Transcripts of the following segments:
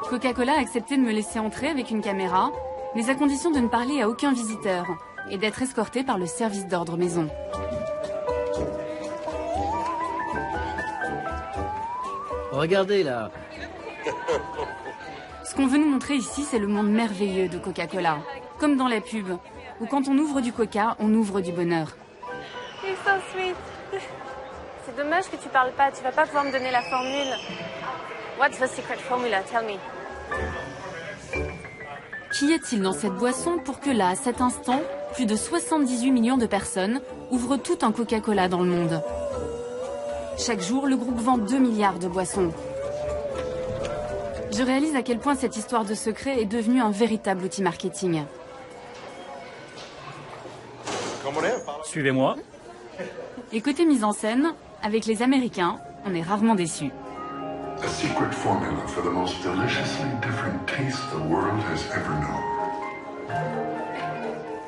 Coca-Cola a accepté de me laisser entrer avec une caméra, mais à condition de ne parler à aucun visiteur et d'être escorté par le service d'ordre maison. Regardez là. Ce qu'on veut nous montrer ici, c'est le monde merveilleux de Coca-Cola. Comme dans la pub, où quand on ouvre du coca, on ouvre du bonheur. You're so sweet. C'est dommage que tu parles pas, tu vas pas pouvoir me donner la formule. What's the secret formula? Tell me. Qu'y a-t-il dans cette boisson pour que là, à cet instant, plus de 78 millions de personnes ouvrent tout un Coca-Cola dans le monde? Chaque jour, le groupe vend 2 milliards de boissons. Je réalise à quel point cette histoire de secret est devenue un véritable outil marketing. Suivez-moi. Et côté mise en scène, avec les Américains, on est rarement déçus. A secret formula for the most deliciously different taste the world has ever known.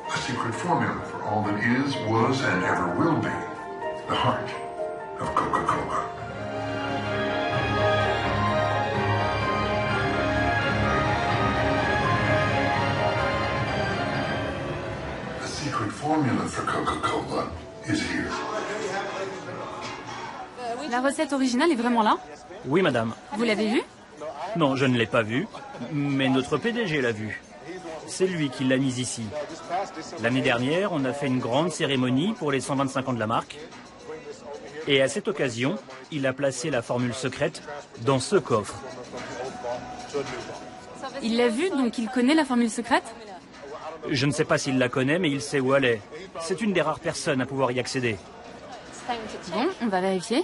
A secret formula for all that is, was, and ever will be the heart of Coca-Cola. The secret formula for Coca-Cola is here. La recette originale est vraiment là? Oui, madame. Vous l'avez vue? Non, je ne l'ai pas vue, mais notre PDG l'a vue. C'est lui qui l'a mise ici. L'année dernière, on a fait une grande cérémonie pour les 125 ans de la marque. Et à cette occasion, il a placé la formule secrète dans ce coffre. Il l'a vue, donc il connaît la formule secrète? Je ne sais pas s'il la connaît, mais il sait où elle est. C'est une des rares personnes à pouvoir y accéder. Bon, on va vérifier.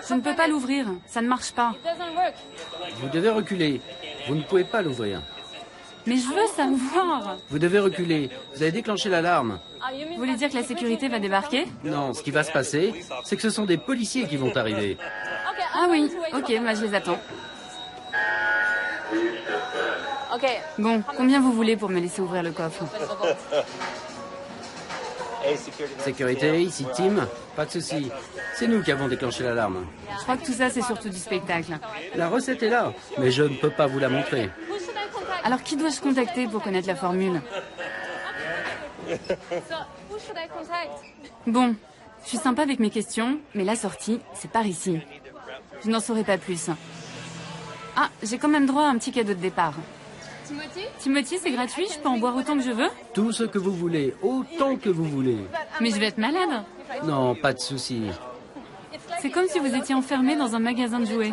Je ne peux pas l'ouvrir, ça ne marche pas. Vous devez reculer. Vous ne pouvez pas l'ouvrir. Mais je veux savoir. Vous devez reculer. Vous avez déclenché l'alarme. Vous voulez dire que la sécurité va débarquer? Non, ce qui va se passer, c'est que ce sont des policiers qui vont arriver. Ah oui, ok, bah je les attends. Bon, combien vous voulez pour me laisser ouvrir le coffre? Sécurité, ici Tim. Pas de souci. C'est nous qui avons déclenché l'alarme. Je crois que tout ça, c'est surtout du spectacle. La recette est là, mais je ne peux pas vous la montrer. Alors qui dois-je contacter pour connaître la formule? Bon, je suis sympa avec mes questions, mais la sortie, c'est par ici. Je n'en saurai pas plus. Ah, j'ai quand même droit à un petit cadeau de départ. Timothy, c'est gratuit, je peux en boire autant que je veux? Tout ce que vous voulez, autant que vous voulez. Mais je vais être malade. Non, pas de souci. C'est comme si vous étiez enfermé dans un magasin de jouets.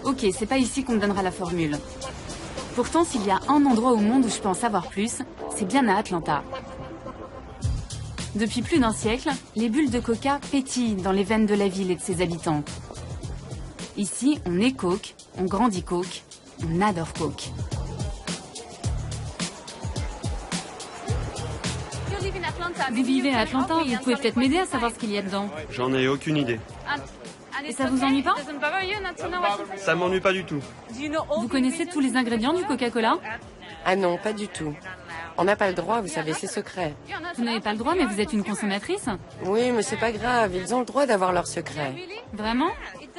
Ok, c'est pas ici qu'on me donnera la formule. Pourtant, s'il y a un endroit au monde où je peux en savoir plus, c'est bien à Atlanta. Depuis plus d'un siècle, les bulles de coca pétillent dans les veines de la ville et de ses habitants. Ici, on est Coke, on grandit Coke, on adore Coke. Vous vivez à Atlanta, vous pouvez peut-être m'aider à savoir ce qu'il y a dedans. J'en ai aucune idée. Et ça vous ennuie pas? Ça m'ennuie pas du tout. Vous connaissez tous les ingrédients du Coca-Cola? Ah non, pas du tout. On n'a pas le droit, vous savez, c'est secret. Vous n'avez pas le droit, mais vous êtes une consommatrice? Oui, mais c'est pas grave, ils ont le droit d'avoir leur secret. Vraiment?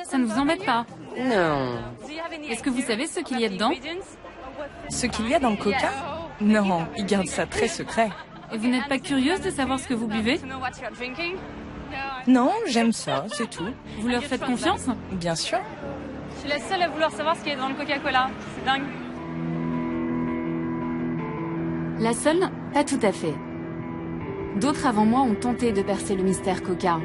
Ça ne vous embête pas? Non. Est-ce que vous savez ce qu'il y a dedans? Ce qu'il y a dans le coca? Non, ils gardent ça très secret. Et vous n'êtes pas curieuse de savoir ce que vous buvez? Non, j'aime ça, c'est tout. Vous leur faites confiance? Bien sûr. Je suis la seule à vouloir savoir ce qu'il y a dans le Coca-Cola. C'est dingue. La seule? Pas tout à fait. D'autres avant moi ont tenté de percer le mystère Coca.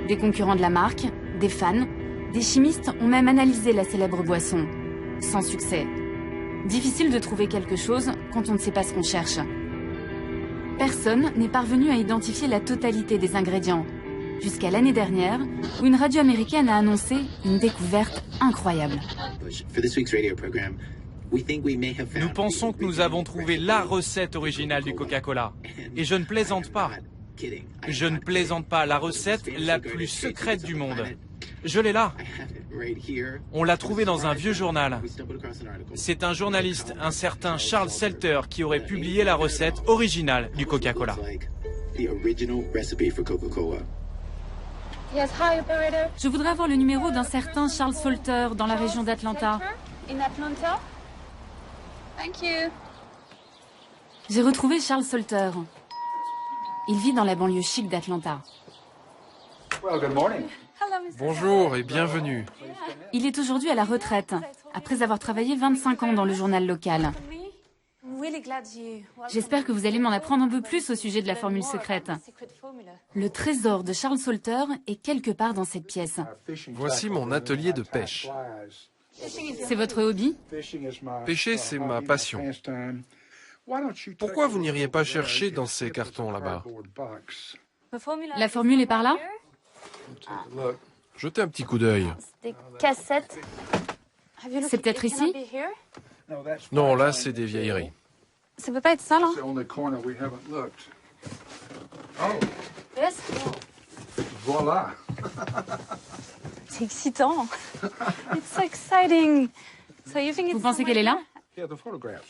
Des concurrents de la marque, des fans, des chimistes ont même analysé la célèbre boisson. Sans succès. Difficile de trouver quelque chose quand on ne sait pas ce qu'on cherche. Personne n'est parvenu à identifier la totalité des ingrédients, jusqu'à l'année dernière, où une radio américaine a annoncé une découverte incroyable. Nous pensons que nous avons trouvé la recette originale du Coca-Cola. Et je ne plaisante pas. Je ne plaisante pas, la recette la plus secrète du monde. Je l'ai là. On l'a trouvée dans un vieux journal. C'est un journaliste, un certain Charles Selter, qui aurait publié la recette originale du Coca-Cola. the original recipe for Coca-Cola. Yes, hi operator. Je voudrais avoir le numéro d'un certain Charles Salter dans la région d'Atlanta. In Atlanta? Thank you. J'ai retrouvé Charles Salter. Il vit dans la banlieue chic d'Atlanta. Bonjour et bienvenue. Il est aujourd'hui à la retraite, après avoir travaillé 25 ans dans le journal local. J'espère que vous allez m'en apprendre un peu plus au sujet de la formule secrète. Le trésor de Charles Salter est quelque part dans cette pièce. Voici mon atelier de pêche. C'est votre hobby? Pêcher, c'est ma passion. Pourquoi vous n'iriez pas chercher dans ces cartons là-bas? La formule est par là? Jetez un petit coup d'œil. Des cassettes. C'est peut-être ici? Non, là, c'est des vieilleries. Ça peut pas être ça, là? Yes. Voilà. C'est excitant. It's so exciting. So you think Vous pensez qu'elle est là?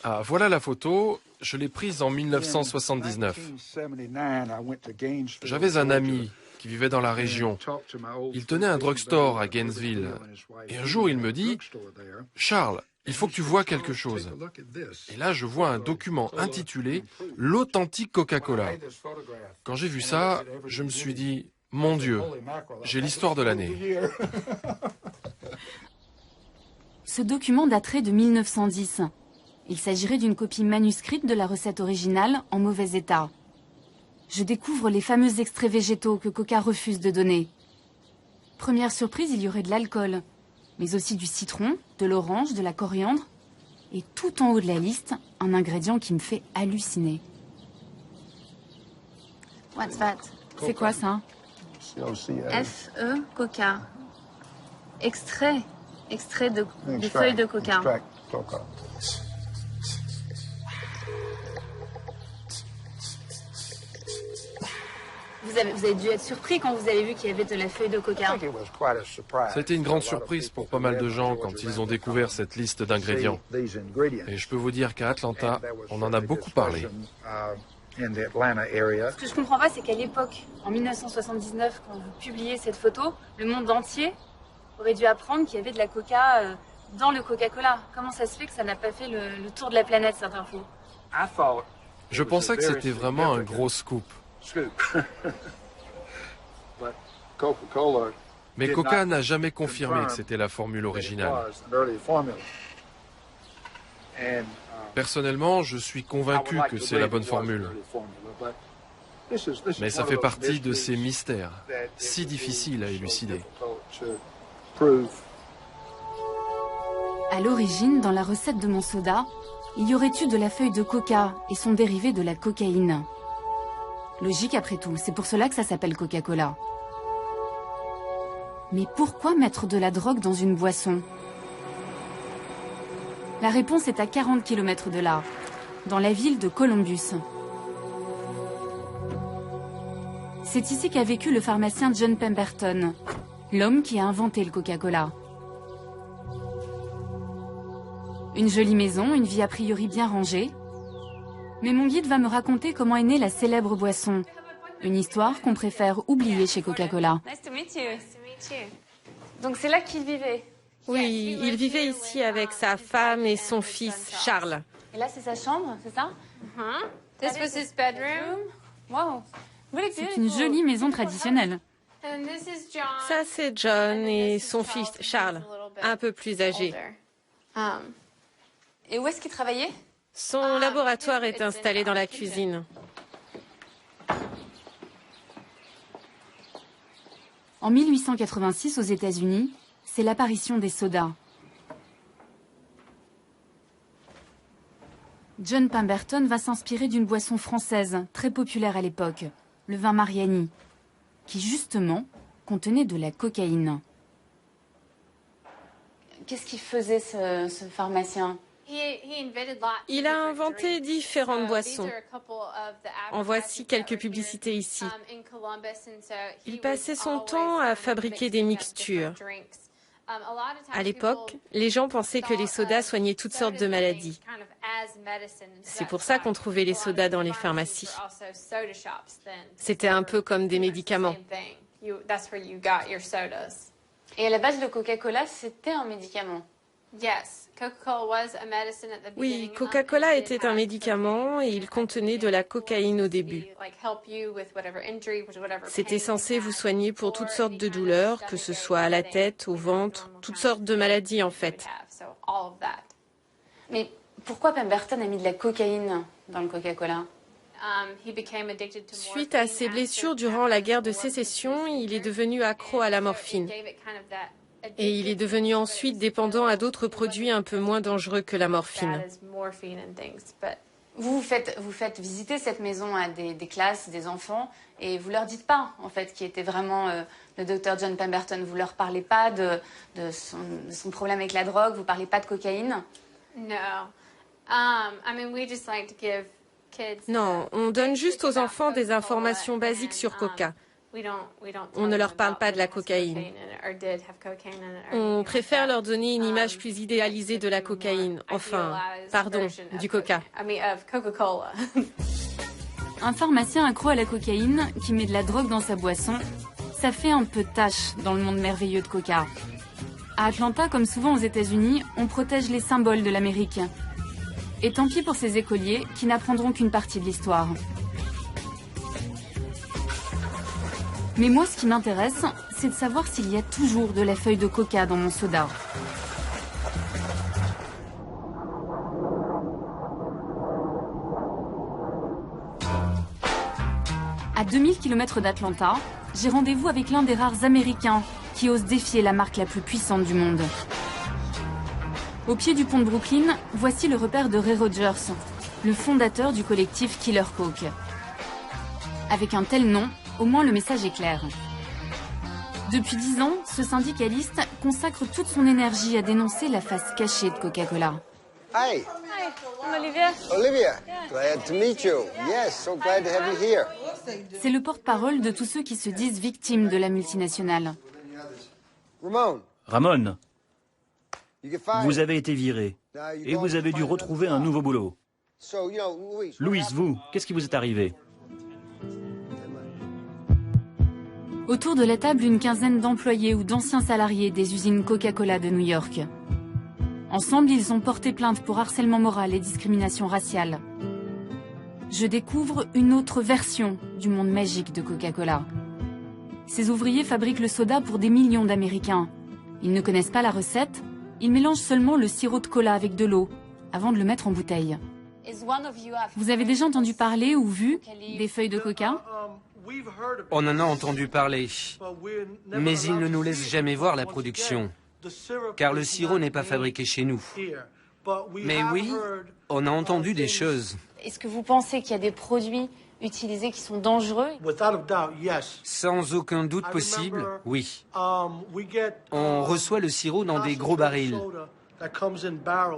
Ah, voilà la photo. Je l'ai prise en 1979. J'avais un ami qui vivait dans la région. Il tenait un drugstore à Gainesville. Et un jour, il me dit, « Charles, il faut que tu vois quelque chose. » Et là, je vois un document intitulé « L'authentique Coca-Cola ». Quand j'ai vu ça, je me suis dit, « Mon Dieu, j'ai l'histoire de l'année. » Ce document daterait de 1910. Il s'agirait d'une copie manuscrite de la recette originale en mauvais état. Je découvre les fameux extraits végétaux que Coca refuse de donner. Première surprise, il y aurait de l'alcool, mais aussi du citron, de l'orange, de la coriandre, et tout en haut de la liste, un ingrédient qui me fait halluciner. What's that? C'est quoi ça? F-E, Coca. Extrait de feuilles de coca. Vous avez dû être surpris quand vous avez vu qu'il y avait de la feuille de coca. Ça a été une grande surprise pour pas mal de gens quand ils ont découvert cette liste d'ingrédients. Et je peux vous dire qu'à Atlanta, on en a beaucoup parlé. Ce que je comprends pas, c'est qu'à l'époque, en 1979, quand vous publiez cette photo, le monde entier aurait dû apprendre qu'il y avait de la coca dans le Coca-Cola. Comment ça se fait que ça n'a pas fait le tour de la planète, cette info? Je pensais que c'était vraiment un gros scoop. Mais Coca n'a jamais confirmé que c'était la formule originale. Personnellement, je suis convaincu que c'est la bonne formule. Mais ça fait partie de ces mystères, si difficiles à élucider. À l'origine, dans la recette de mon soda, il y aurait eu de la feuille de coca et son dérivé de la cocaïne. Logique après tout, c'est pour cela que ça s'appelle Coca-Cola. Mais pourquoi mettre de la drogue dans une boisson? La réponse est à 40 km de là, dans la ville de Columbus. C'est ici qu'a vécu le pharmacien John Pemberton, l'homme qui a inventé le Coca-Cola. Une jolie maison, une vie a priori bien rangée. Mais mon guide va me raconter comment est née la célèbre boisson. Une histoire qu'on préfère oublier chez Coca-Cola. Nice to meet you. Donc c'est là qu'il vivait? Oui, il vivait ici avec sa femme et son fils, Charles. Et là, c'est sa chambre, c'est ça? This was his bedroom. Wow. C'est une jolie maison traditionnelle. Ça, c'est John et son fils, Charles, un peu plus âgé. Et où est-ce qu'il travaillait? Son laboratoire est installé dans la cuisine. En 1886, aux États-Unis, c'est l'apparition des sodas. John Pemberton va s'inspirer d'une boisson française très populaire à l'époque, le vin Mariani, qui justement contenait de la cocaïne. Qu'est-ce qu'il faisait ce pharmacien? Il a inventé différentes boissons. En voici quelques publicités ici. Il passait son temps à fabriquer des mixtures. À l'époque, les gens pensaient que les sodas soignaient toutes sortes de maladies. C'est pour ça qu'on trouvait les sodas dans les pharmacies. C'était un peu comme des médicaments. Et à la base, le Coca-Cola, c'était un médicament. Oui, Coca-Cola était un médicament et il contenait de la cocaïne au début. C'était censé vous soigner pour toutes sortes de douleurs, que ce soit à la tête, au ventre, toutes sortes de maladies en fait. Mais pourquoi Pemberton a mis de la cocaïne dans le Coca-Cola? Suite à ses blessures durant la guerre de sécession, il est devenu accro à la morphine. Et il est devenu ensuite dépendant à d'autres produits un peu moins dangereux que la morphine. Vous faites visiter cette maison à des classes, des enfants, et vous leur dites pas, en fait, qui était vraiment le docteur John Pemberton. Vous leur parlez pas de son problème avec la drogue, vous parlez pas de cocaïne? Non, on donne juste aux enfants des informations basiques sur Coca. On ne leur parle pas de la cocaïne. On préfère leur donner une image plus idéalisée de la cocaïne. Enfin, pardon, du Coca. Un pharmacien accro à la cocaïne qui met de la drogue dans sa boisson, ça fait un peu tâche dans le monde merveilleux de Coca. À Atlanta, comme souvent aux États-Unis, on protège les symboles de l'Amérique. Et tant pis pour ces écoliers qui n'apprendront qu'une partie de l'histoire. Mais moi, ce qui m'intéresse, c'est de savoir s'il y a toujours de la feuille de coca dans mon soda. À 2000 km d'Atlanta, j'ai rendez-vous avec l'un des rares Américains qui ose défier la marque la plus puissante du monde. Au pied du pont de Brooklyn, voici le repère de Ray Rogers, le fondateur du collectif Killer Coke. Avec un tel nom, au moins le message est clair. Depuis 10 ans, ce syndicaliste consacre toute son énergie à dénoncer la face cachée de Coca-Cola. Hi. I'm Olivia. Olivia, glad to meet you. Yes, so glad to have you here. C'est le porte-parole de tous ceux qui se disent victimes de la multinationale. Ramon, vous avez été viré et vous avez dû retrouver un nouveau boulot. Louis, vous, qu'est-ce qui vous est arrivé? Autour de la table, une quinzaine d'employés ou d'anciens salariés des usines Coca-Cola de New York. Ensemble, ils ont porté plainte pour harcèlement moral et discrimination raciale. Je découvre une autre version du monde magique de Coca-Cola. Ces ouvriers fabriquent le soda pour des millions d'Américains. Ils ne connaissent pas la recette, ils mélangent seulement le sirop de cola avec de l'eau, avant de le mettre en bouteille. Vous avez déjà entendu parler ou vu des feuilles de coca ? On en a entendu parler, mais ils ne nous laissent jamais voir la production, car le sirop n'est pas fabriqué chez nous. Mais oui, on a entendu des choses. Est-ce que vous pensez qu'il y a des produits utilisés qui sont dangereux? Sans aucun doute possible, oui. On reçoit le sirop dans des gros barils.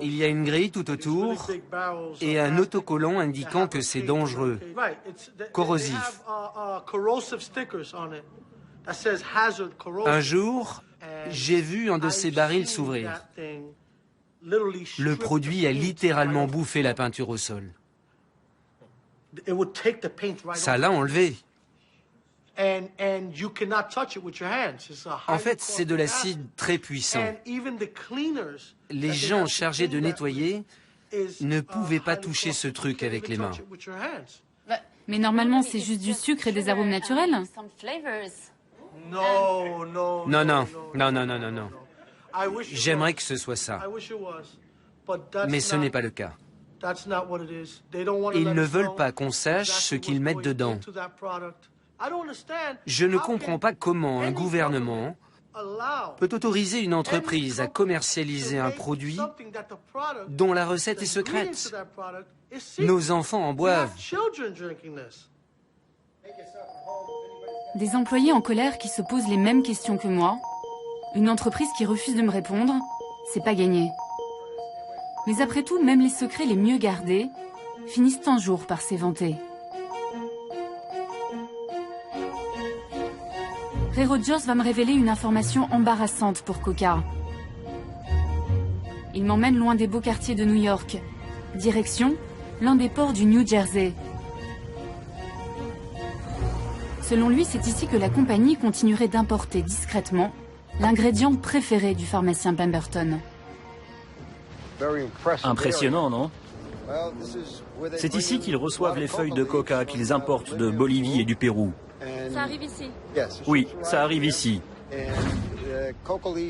Il y a une grille tout autour et un autocollant indiquant que c'est dangereux, corrosif. Un jour, j'ai vu un de ces barils s'ouvrir. Le produit a littéralement bouffé la peinture au sol. Ça l'a enlevé. En fait, c'est de l'acide très puissant. Les gens chargés de nettoyer ne pouvaient pas toucher ce truc avec les mains. Mais normalement, c'est juste du sucre et des arômes naturels. Non, non, non, non, non, non, non. J'aimerais que ce soit ça. Mais ce n'est pas le cas. Ils ne veulent pas qu'on sache ce qu'ils mettent dedans. Je ne comprends pas comment un gouvernement peut autoriser une entreprise à commercialiser un produit dont la recette est secrète. Nos enfants en boivent. Des employés en colère qui se posent les mêmes questions que moi. Une entreprise qui refuse de me répondre, c'est pas gagné. Mais après tout, même les secrets les mieux gardés finissent un jour par s'éventer. Ray Rogers va me révéler une information embarrassante pour Coca. Il m'emmène loin des beaux quartiers de New York. Direction, l'un des ports du New Jersey. Selon lui, c'est ici que la compagnie continuerait d'importer discrètement l'ingrédient préféré du pharmacien Pemberton. Impressionnant, non? C'est ici qu'ils reçoivent les feuilles de coca qu'ils importent de Bolivie et du Pérou. Ça arrive ici? Oui, ça arrive ici.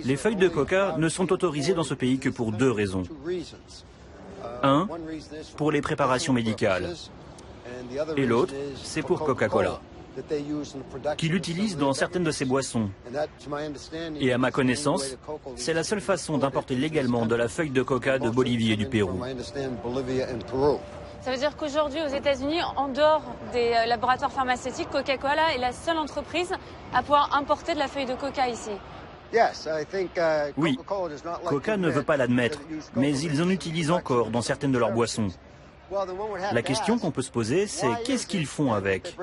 Les feuilles de coca ne sont autorisées dans ce pays que pour 2 raisons. 1, pour les préparations médicales. Et l'autre, c'est pour Coca-Cola, qui l'utilise dans certaines de ses boissons. Et à ma connaissance, c'est la seule façon d'importer légalement de la feuille de coca de Bolivie et du Pérou. Ça veut dire qu'aujourd'hui, aux États-Unis, en dehors des laboratoires pharmaceutiques, Coca-Cola est la seule entreprise à pouvoir importer de la feuille de coca ici. Oui, Coca ne veut pas l'admettre, mais ils en utilisent encore dans certaines de leurs boissons. La question qu'on peut se poser, c'est qu'est-ce qu'ils font avec?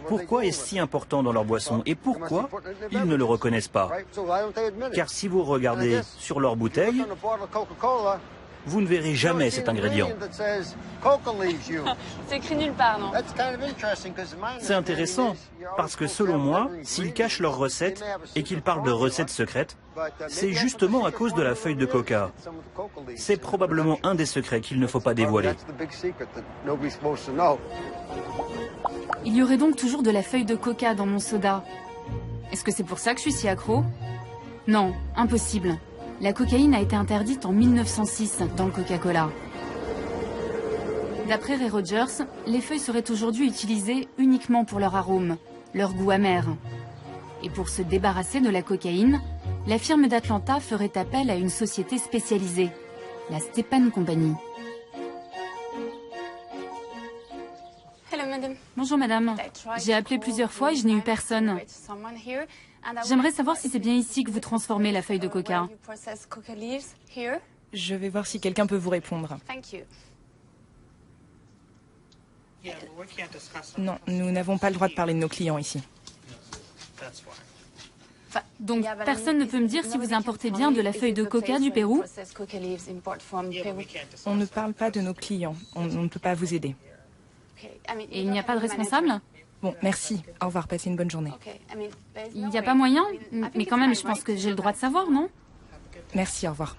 Pourquoi est-ce si important dans leur boisson et pourquoi ils ne le reconnaissent pas? Car si vous regardez sur leur bouteille, vous ne verrez jamais cet ingrédient. C'est écrit nulle part, non? C'est intéressant, parce que selon moi, s'ils cachent leurs recettes et qu'ils parlent de recettes secrètes, c'est justement à cause de la feuille de coca. C'est probablement un des secrets qu'il ne faut pas dévoiler. Il y aurait donc toujours de la feuille de coca dans mon soda. Est-ce que c'est pour ça que je suis si accro? Non, impossible. La cocaïne a été interdite en 1906 dans le Coca-Cola. D'après Ray Rogers, les feuilles seraient aujourd'hui utilisées uniquement pour leur arôme, leur goût amer. Et pour se débarrasser de la cocaïne, la firme d'Atlanta ferait appel à une société spécialisée, la Stepan Company. Hello, madame. Bonjour madame, j'ai appelé plusieurs fois et je n'ai eu personne. J'aimerais savoir si c'est bien ici que vous transformez la feuille de coca. Je vais voir si quelqu'un peut vous répondre. Non, nous n'avons pas le droit de parler de nos clients ici. Donc personne ne peut me dire si vous importez bien de la feuille de coca du Pérou? On ne parle pas de nos clients. On ne peut pas vous aider. Et il n'y a pas de responsable? Bon, merci. Au revoir, passez une bonne journée. Il n'y a pas moyen? Mais quand même, je pense que j'ai le droit de savoir, non? Merci, au revoir.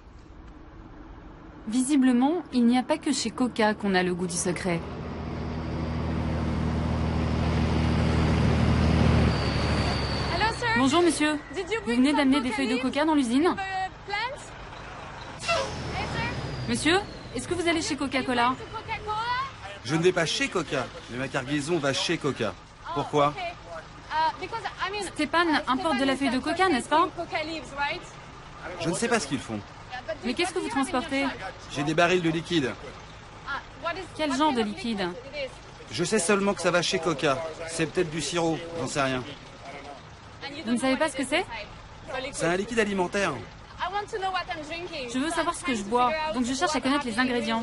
Visiblement, il n'y a pas que chez Coca qu'on a le goût du secret. Bonjour monsieur, vous venez d'amener des feuilles de coca dans l'usine? Monsieur, est-ce que vous allez chez Coca-Cola? Je ne vais pas chez Coca, mais ma cargaison va chez Coca. Pourquoi? Stepan importe de la feuille de coca, n'est-ce pas? Je ne sais pas ce qu'ils font. Mais qu'est-ce que vous transportez? J'ai des barils de liquide. Quel genre de liquide? Je sais seulement que ça va chez Coca. C'est peut-être du sirop, j'en sais rien. Vous ne savez pas ce que c'est? C'est un liquide alimentaire. Je veux savoir ce que je bois, donc je cherche à connaître les ingrédients.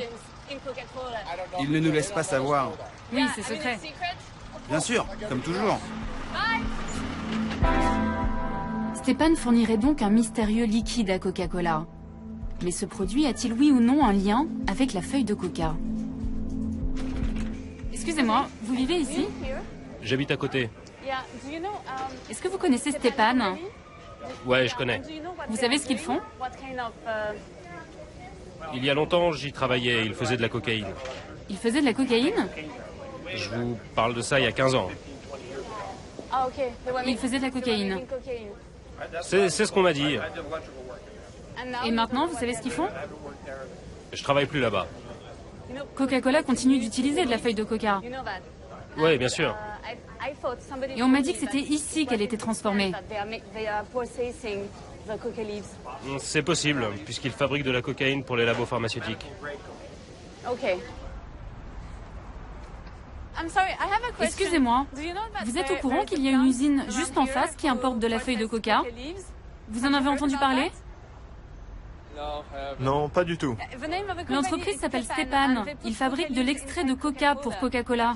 Ils ne nous laissent pas savoir. Oui, c'est secret. Bien sûr, comme toujours. Stepan fournirait donc un mystérieux liquide à Coca-Cola. Mais ce produit a-t-il oui ou non un lien avec la feuille de coca? Excusez-moi, vous vivez ici? J'habite à côté. Est-ce que vous connaissez Stepan? Ouais, je connais. Vous savez ce qu'ils font? Il y a longtemps, j'y travaillais. Il faisait de la cocaïne. Il faisait de la cocaïne? Je vous parle de ça il y a 15 ans. Il faisait de la cocaïne. C'est ce qu'on m'a dit. Et maintenant, vous savez ce qu'ils font? Je travaille plus là-bas. Coca-Cola continue d'utiliser de la feuille de coca. Oui, bien sûr. Et on m'a dit que c'était ici qu'elle était transformée. C'est possible, puisqu'ils fabriquent de la cocaïne pour les labos pharmaceutiques. Excusez-moi, vous êtes au courant qu'il y a une usine juste en face qui importe de la feuille de coca? Vous en avez entendu parler? Non, pas du tout. L'entreprise s'appelle Stepan. Il fabrique de l'extrait de coca pour Coca-Cola.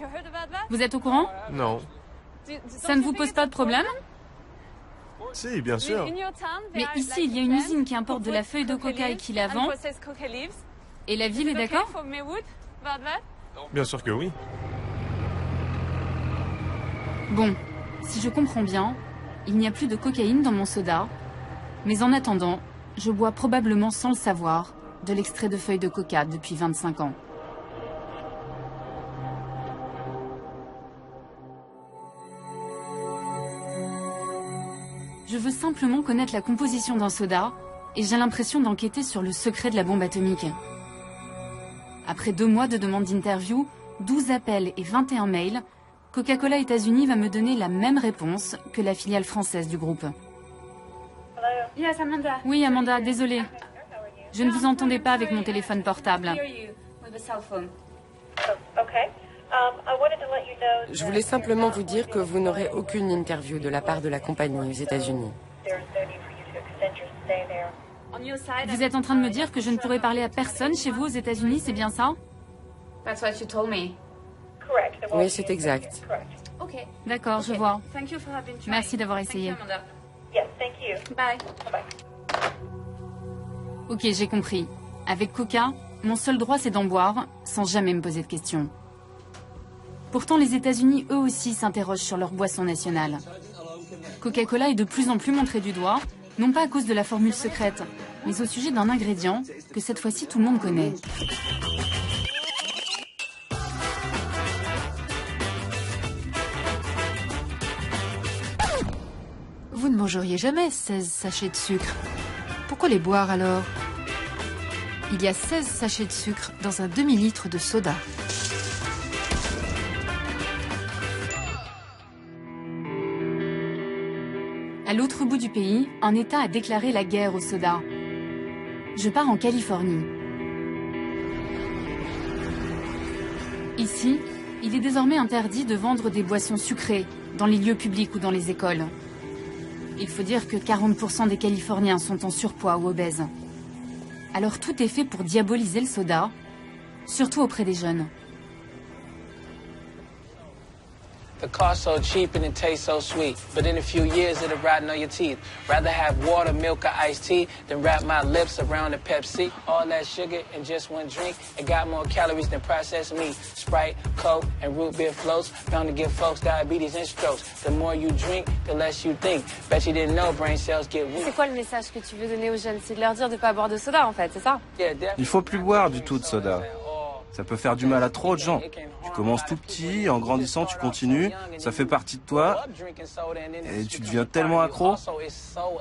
Vous êtes au courant? Non. Ça ne vous pose pas de problème? Si, bien sûr. Mais ici, il y a une usine qui importe de la feuille de coca et qui la vend. Et la ville est d'accord? Bien sûr que oui. Bon, si je comprends bien, il n'y a plus de cocaïne dans mon soda. Mais en attendant, je bois probablement sans le savoir de l'extrait de feuille de coca depuis 25 ans. Je veux simplement connaître la composition d'un soda et j'ai l'impression d'enquêter sur le secret de la bombe atomique. Après 2 mois de demandes d'interview, 12 appels et 21 mails, Coca-Cola États-Unis va me donner la même réponse que la filiale française du groupe. Yes, Amanda. Oui, Amanda, désolée. Je ne vous entendais pas avec mon téléphone portable. Je voulais simplement vous dire que vous n'aurez aucune interview de la part de la compagnie aux États-Unis. Vous êtes en train de me dire que je ne pourrai parler à personne chez vous aux États-Unis, c'est bien ça? That's what you told me. Oui, c'est exact. Okay. D'accord, je vois. Thank you for having tried. Merci d'avoir essayé. Thank you, Amanda. Yes, thank you. Bye. Bye. Ok, j'ai compris. Avec Coca, mon seul droit c'est d'en boire, sans jamais me poser de questions. Pourtant, les États-Unis, eux aussi, s'interrogent sur leur boisson nationale. Coca-Cola est de plus en plus montré du doigt, non pas à cause de la formule secrète, mais au sujet d'un ingrédient que cette fois-ci tout le monde connaît. Vous ne mangeriez jamais 16 sachets de sucre. Pourquoi les boire alors? Il y a 16 sachets de sucre dans un demi-litre de soda. À l'autre bout du pays, un État a déclaré la guerre au soda. Je pars en Californie. Ici, il est désormais interdit de vendre des boissons sucrées dans les lieux publics ou dans les écoles. Il faut dire que 40% des Californiens sont en surpoids ou obèses. Alors tout est fait pour diaboliser le soda, surtout auprès des jeunes. The cost so cheap and it tastes so sweet, but in a few years it'll rot on your teeth. Rather have water, milk, or iced tea than wrap my lips around a Pepsi. All that sugar in just one drink, it got more calories than processed meat. Sprite, Coke, and root beer floats, bound to give folks diabetes and strokes. The more you drink, the less you think. Bet you didn't know brain cells get weak. C'est quoi le message que tu veux donner aux jeunes? C'est de leur dire de pas boire de soda en fait, c'est ça? Il faut plus boire du tout de soda. Ça peut faire du mal à trop de gens. Tu commences tout petit, en grandissant tu continues, ça fait partie de toi, et tu deviens tellement accro.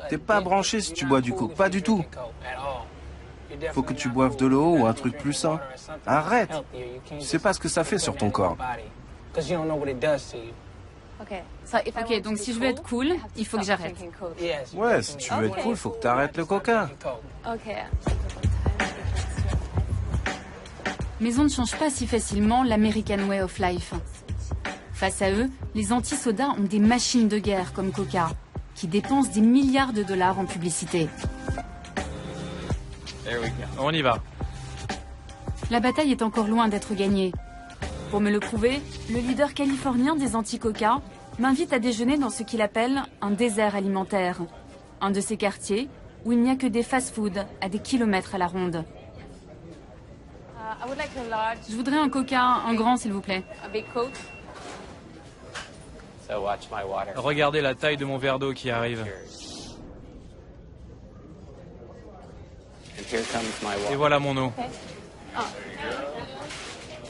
T'es pas branché si tu bois du coke, pas du tout. Faut que tu boives de l'eau ou un truc plus sain. Arrête. Tu sais pas ce que ça fait sur ton corps. Ok, donc si je veux être cool, il faut que j'arrête. Ouais, si tu veux être cool, faut que t'arrêtes le coca. Mais on ne change pas si facilement l'American Way of Life. Face à eux, les anti-sodas ont des machines de guerre comme Coca, qui dépensent des milliards de dollars en publicité. On y va. La bataille est encore loin d'être gagnée. Pour me le prouver, le leader californien des anti-Coca m'invite à déjeuner dans ce qu'il appelle un désert alimentaire, un de ces quartiers où il n'y a que des fast-foods à des kilomètres à la ronde. Je voudrais un Coca, un grand s'il vous plaît. Regardez la taille de mon verre d'eau qui arrive. Et voilà mon eau.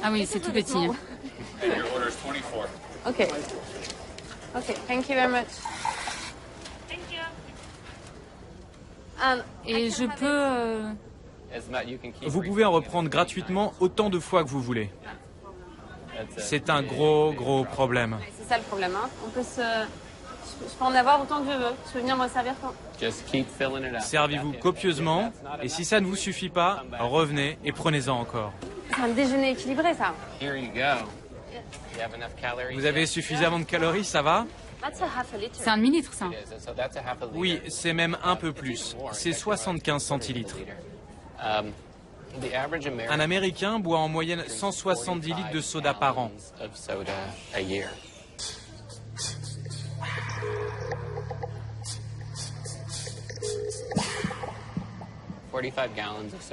Ah oui, c'est tout petit. Ok. Ok, thank you very much. Et je peux... Vous pouvez en reprendre gratuitement autant de fois que vous voulez. C'est un gros problème. C'est ça le problème, hein. Je peux en avoir autant que je veux. Je peux venir me servir quand. Servez-vous copieusement, et si ça ne vous suffit pas, revenez et prenez-en encore. C'est un déjeuner équilibré, ça. Vous avez suffisamment de calories, ça va? C'est un demi-litre, ça. Oui, c'est même un peu plus. C'est 75 centilitres. Un Américain boit en moyenne 170 litres de soda par an.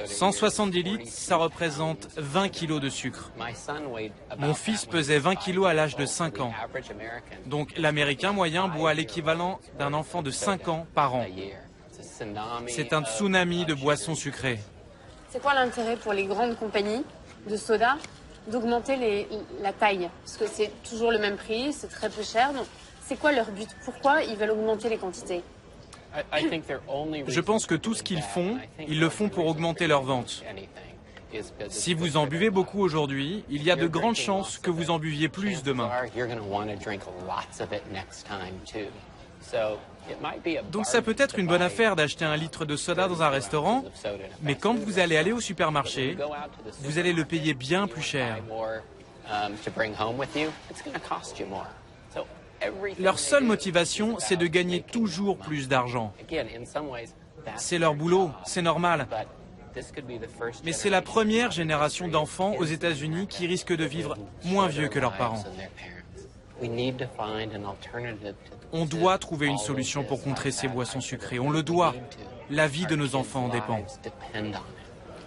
170 litres, ça représente 20 kilos de sucre. Mon fils pesait 20 kilos à l'âge de 5 ans. Donc l'Américain moyen boit l'équivalent d'un enfant de 5 ans par an. C'est un tsunami de boissons sucrées. C'est quoi l'intérêt pour les grandes compagnies de soda d'augmenter la taille? Parce que c'est toujours le même prix, c'est très peu cher. Donc c'est quoi leur but? Pourquoi ils veulent augmenter les quantités? Je pense que tout ce qu'ils font, ils le font pour augmenter leurs ventes. Si vous en buvez beaucoup aujourd'hui, il y a de grandes chances que vous en buviez plus demain. Donc ça peut être une bonne affaire d'acheter un litre de soda dans un restaurant, mais quand vous allez aller au supermarché, vous allez le payer bien plus cher. Leur seule motivation, c'est de gagner toujours plus d'argent. C'est leur boulot, c'est normal. Mais c'est la première génération d'enfants aux États-Unis qui risquent de vivre moins vieux que leurs parents. On doit trouver une solution pour contrer ces boissons sucrées. On le doit. La vie de nos enfants en dépend.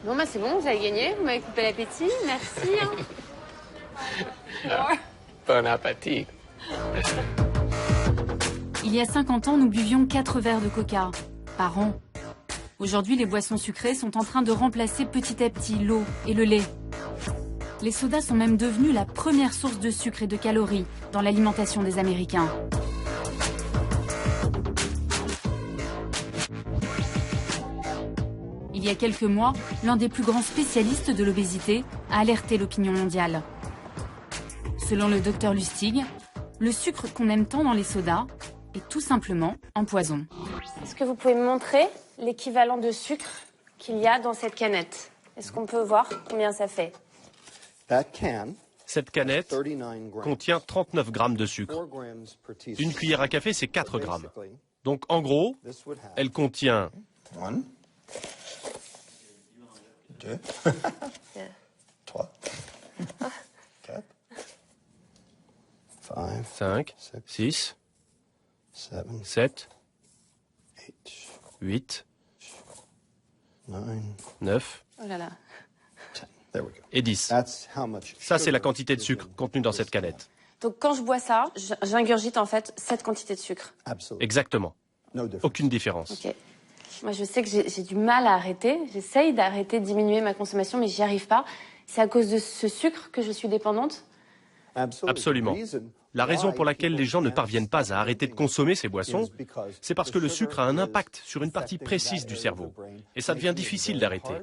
Bon, bah c'est bon, vous avez gagné. Vous m'avez coupé l'appétit. Merci. Bon appétit. Il y a 50 ans, nous buvions 4 verres de coca par an. Aujourd'hui, les boissons sucrées sont en train de remplacer petit à petit l'eau et le lait. Les sodas sont même devenus la première source de sucre et de calories dans l'alimentation des Américains. Il y a quelques mois, l'un des plus grands spécialistes de l'obésité a alerté l'opinion mondiale. Selon le Dr Lustig, le sucre qu'on aime tant dans les sodas est tout simplement un poison. Est-ce que vous pouvez me montrer l'équivalent de sucre qu'il y a dans cette canette? Est-ce qu'on peut voir combien ça fait? Cette canette contient 39 grammes de sucre. Une cuillère à café, c'est 4 grammes. Donc, en gros, elle contient 2, 3, 4, 5, 6, 7, 8, 9 Oh là là. et 10. Ça, c'est la quantité de sucre contenue dans cette canette. Donc quand je bois ça, j'ingurgite en fait cette quantité de sucre. Exactement. Aucune différence. Okay. Moi, je sais que j'ai du mal à arrêter. J'essaye d'arrêter, de diminuer ma consommation, mais j'y arrive pas. C'est à cause de ce sucre que je suis dépendante? Absolument. La raison pour laquelle les gens ne parviennent pas à arrêter de consommer ces boissons, c'est parce que le sucre a un impact sur une partie précise du cerveau. Et ça devient difficile d'arrêter.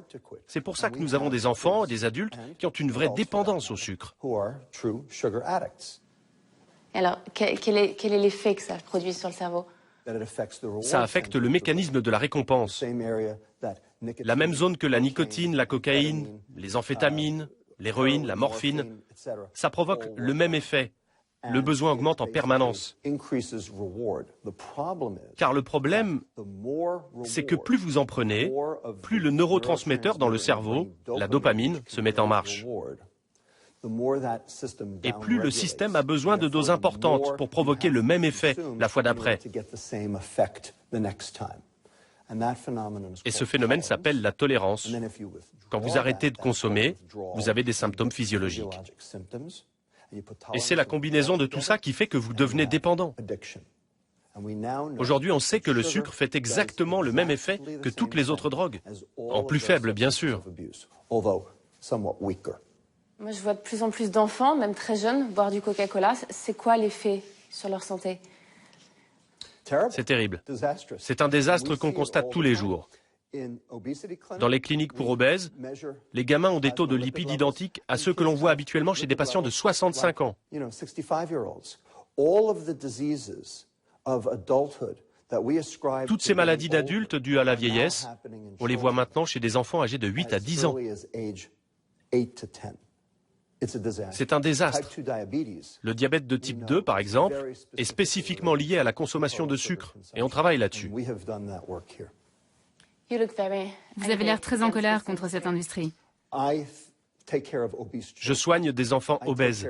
C'est pour ça que nous avons des enfants et des adultes qui ont une vraie dépendance au sucre. Alors, quel est l'effet que ça produit sur le cerveau? Ça affecte le mécanisme de la récompense. La même zone que la nicotine, la cocaïne, les amphétamines, l'héroïne, la morphine. Ça provoque le même effet. Le besoin augmente en permanence. Car le problème, c'est que plus vous en prenez, plus le neurotransmetteur dans le cerveau, la dopamine, se met en marche. Et plus le système a besoin de doses importantes pour provoquer le même effet la fois d'après. Et ce phénomène s'appelle la tolérance. Quand vous arrêtez de consommer, vous avez des symptômes physiologiques. Et c'est la combinaison de tout ça qui fait que vous devenez dépendant. Aujourd'hui, on sait que le sucre fait exactement le même effet que toutes les autres drogues, en plus faible, bien sûr. Moi, je vois de plus en plus d'enfants, même très jeunes, boire du Coca-Cola. C'est quoi l'effet sur leur santé? C'est terrible. C'est un désastre qu'on constate tous les jours. Dans les cliniques pour obèses, les gamins ont des taux de lipides identiques à ceux que l'on voit habituellement chez des patients de 65 ans. Toutes ces maladies d'adultes dues à la vieillesse, on les voit maintenant chez des enfants âgés de 8 à 10 ans. C'est un désastre. Le diabète de type 2, par exemple, est spécifiquement lié à la consommation de sucre, et on travaille là-dessus. Vous avez l'air très en colère contre cette industrie. Je soigne des enfants obèses.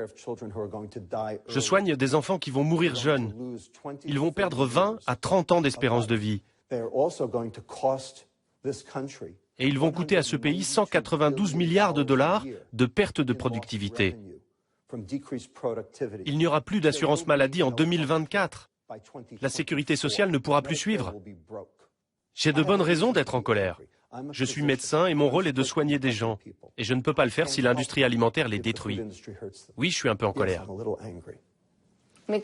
Je soigne des enfants qui vont mourir jeunes. Ils vont perdre 20 à 30 ans d'espérance de vie. Et ils vont coûter à ce pays 192 milliards de dollars de perte de productivité. Il n'y aura plus d'assurance maladie en 2024. La sécurité sociale ne pourra plus suivre. J'ai de bonnes raisons d'être en colère. Je suis médecin et mon rôle est de soigner des gens. Et je ne peux pas le faire si l'industrie alimentaire les détruit. Oui, je suis un peu en colère. Mais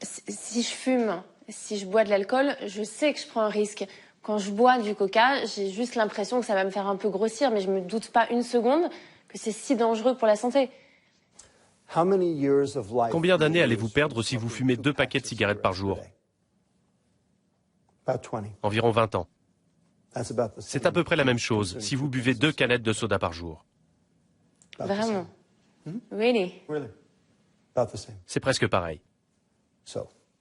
si je fume, si je bois de l'alcool, je sais que je prends un risque. Quand je bois du coca, j'ai juste l'impression que ça va me faire un peu grossir, mais je me doute pas une seconde que c'est si dangereux pour la santé. Combien d'années allez-vous perdre si vous fumez 2 paquets de cigarettes par jour? Environ 20 ans. C'est à peu près la même chose si vous buvez 2 canettes de soda par jour. Vraiment? Really? C'est presque pareil.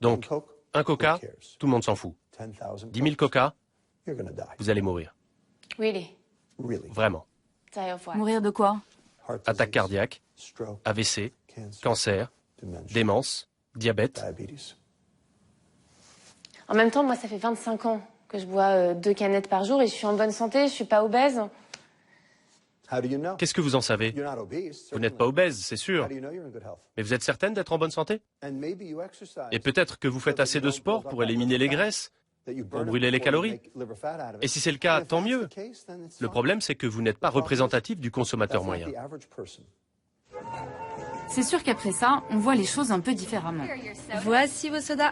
Donc, un coca, tout le monde s'en fout. 10 000 coca, vous allez mourir. Really? Vraiment. Mourir de quoi? Attaque cardiaque, AVC, cancer, démence, diabète. En même temps, moi, ça fait 25 ans que je bois 2 canettes par jour et je suis en bonne santé, je suis pas obèse. Qu'est-ce que vous en savez? Vous n'êtes pas obèse, c'est sûr. Mais vous êtes certaine d'être en bonne santé? Et peut-être que vous faites assez de sport pour éliminer les graisses, pour brûler les calories. Et si c'est le cas, tant mieux. Le problème, c'est que vous n'êtes pas représentatif du consommateur moyen. C'est sûr qu'après ça, on voit les choses un peu différemment. Voici vos sodas.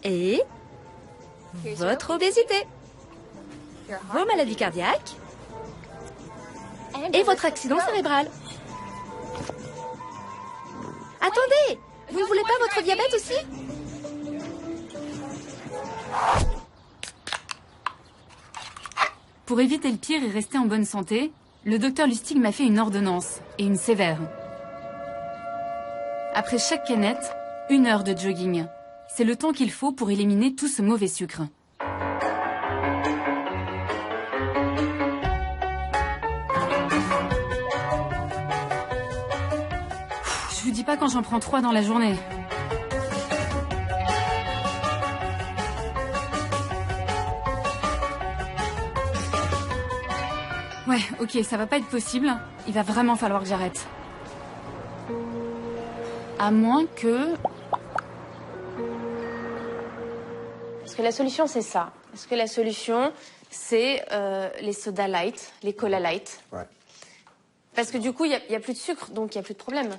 Et votre obésité. Vos maladies cardiaques. Et votre accident cérébral. Attendez, vous ne voulez pas votre diabète aussi? Pour éviter le pire et rester en bonne santé, le docteur Lustig m'a fait une ordonnance, et une sévère. Après chaque canette, 1 heure de jogging. C'est le temps qu'il faut pour éliminer tout ce mauvais sucre. Je vous dis pas quand j'en prends 3 dans la journée. Ouais, ok, ça va pas être possible. Il va vraiment falloir que j'arrête. À moins que... Parce que la solution, c'est ça. Parce que la solution, c'est les soda light, les cola light. Parce que du coup, il y a plus de sucre, donc il y a plus de problème.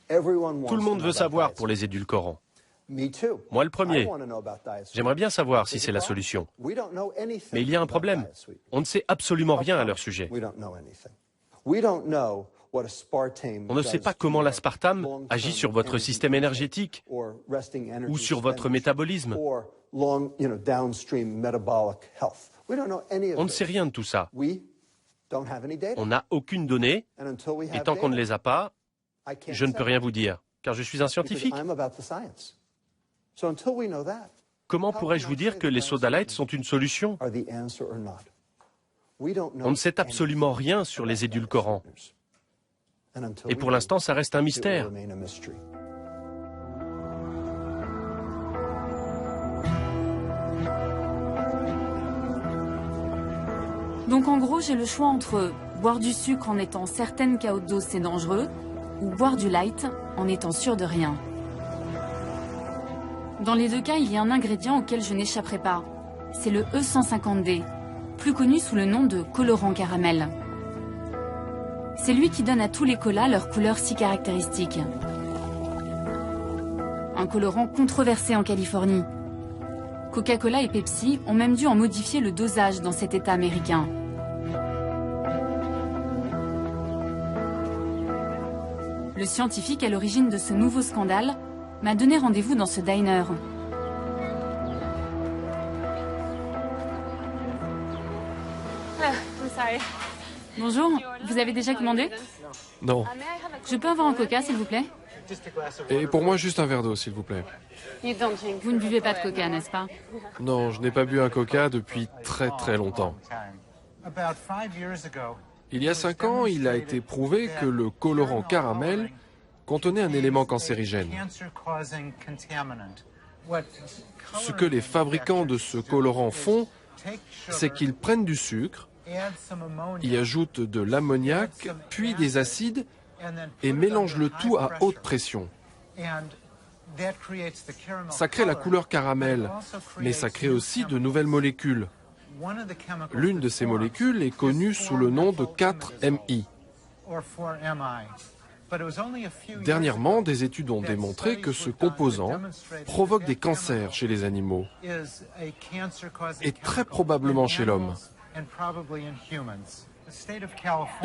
Tout le monde veut savoir pour les édulcorants. Moi le premier. J'aimerais bien savoir si c'est la solution. Mais il y a un problème. On ne sait absolument rien à leur sujet. On ne sait pas comment l'aspartame agit sur votre système énergétique ou sur votre métabolisme. On ne sait rien de tout ça. On n'a aucune donnée, et tant qu'on ne les a pas, je ne peux rien vous dire, car je suis un scientifique. Comment pourrais-je vous dire que les soda light sont une solution? On ne sait absolument rien sur les édulcorants. Et pour l'instant, ça reste un mystère. Donc en gros, j'ai le choix entre boire du sucre en étant certaine qu'à haute dose c'est dangereux, ou boire du light en étant sûre de rien. Dans les 2 cas, il y a un ingrédient auquel je n'échapperai pas. C'est le E150D, plus connu sous le nom de colorant caramel. C'est lui qui donne à tous les colas leur couleur si caractéristique. Un colorant controversé en Californie. Coca-Cola et Pepsi ont même dû en modifier le dosage dans cet État américain. Le scientifique à l'origine de ce nouveau scandale m'a donné rendez-vous dans ce diner. Bonjour, vous avez déjà commandé? Non. Je peux avoir un coca, s'il vous plaît? Et pour moi, juste un verre d'eau, s'il vous plaît. Vous ne buvez pas de coca, n'est-ce pas? Non, je n'ai pas bu un coca depuis très très longtemps. Il y a 5 ans, il a été prouvé que le colorant caramel contenait un élément cancérigène. Ce que les fabricants de ce colorant font, c'est qu'ils prennent du sucre, y ajoute de l'ammoniac, puis des acides, et mélange le tout à haute pression. Ça crée la couleur caramel, mais ça crée aussi de nouvelles molécules. L'une de ces molécules est connue sous le nom de 4-MI. Dernièrement, des études ont démontré que ce composant provoque des cancers chez les animaux et très probablement chez l'homme.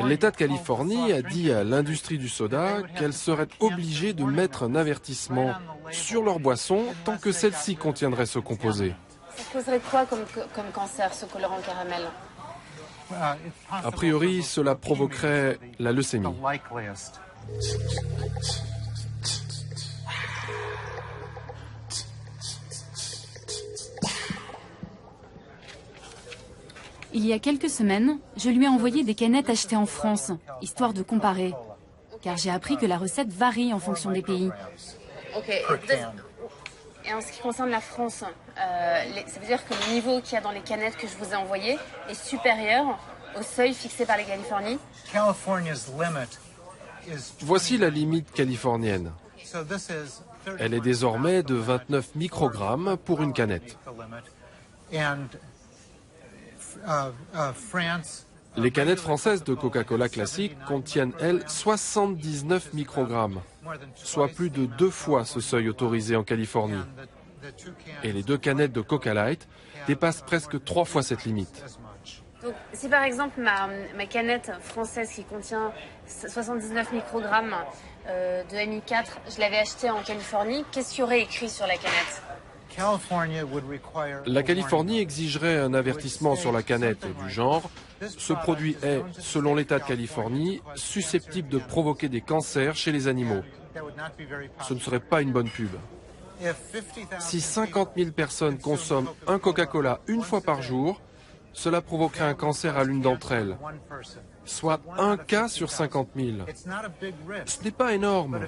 L'État de Californie a dit à l'industrie du soda qu'elle serait obligée de mettre un avertissement sur leur boisson tant que celle-ci contiendrait ce composé. Ça causerait quoi comme cancer, ce colorant caramel? A priori, cela provoquerait la leucémie. Il y a quelques semaines, je lui ai envoyé des canettes achetées en France, histoire de comparer. Car j'ai appris que la recette varie en fonction des pays. Ok. Et en ce qui concerne la France, ça veut dire que le niveau qu'il y a dans les canettes que je vous ai envoyées est supérieur au seuil fixé par les Californies? Voici la limite californienne. Elle est désormais de 29 microgrammes pour une canette. Les canettes françaises de Coca-Cola classique contiennent, elles, 79 microgrammes, soit plus de 2 fois ce seuil autorisé en Californie. Et les 2 canettes de Coca Light dépassent presque 3 fois cette limite. Donc, si par exemple ma canette française qui contient 79 microgrammes de MI4, je l'avais achetée en Californie, qu'est-ce qu'il y aurait écrit sur la canette? La Californie exigerait un avertissement sur la canette du genre « Ce produit est, selon l'État de Californie, susceptible de provoquer des cancers chez les animaux ». Ce ne serait pas une bonne pub. Si 50 000 personnes consomment un Coca-Cola une fois par jour, cela provoquerait un cancer à l'une d'entre elles, soit un cas sur 50 000. Ce n'est pas énorme,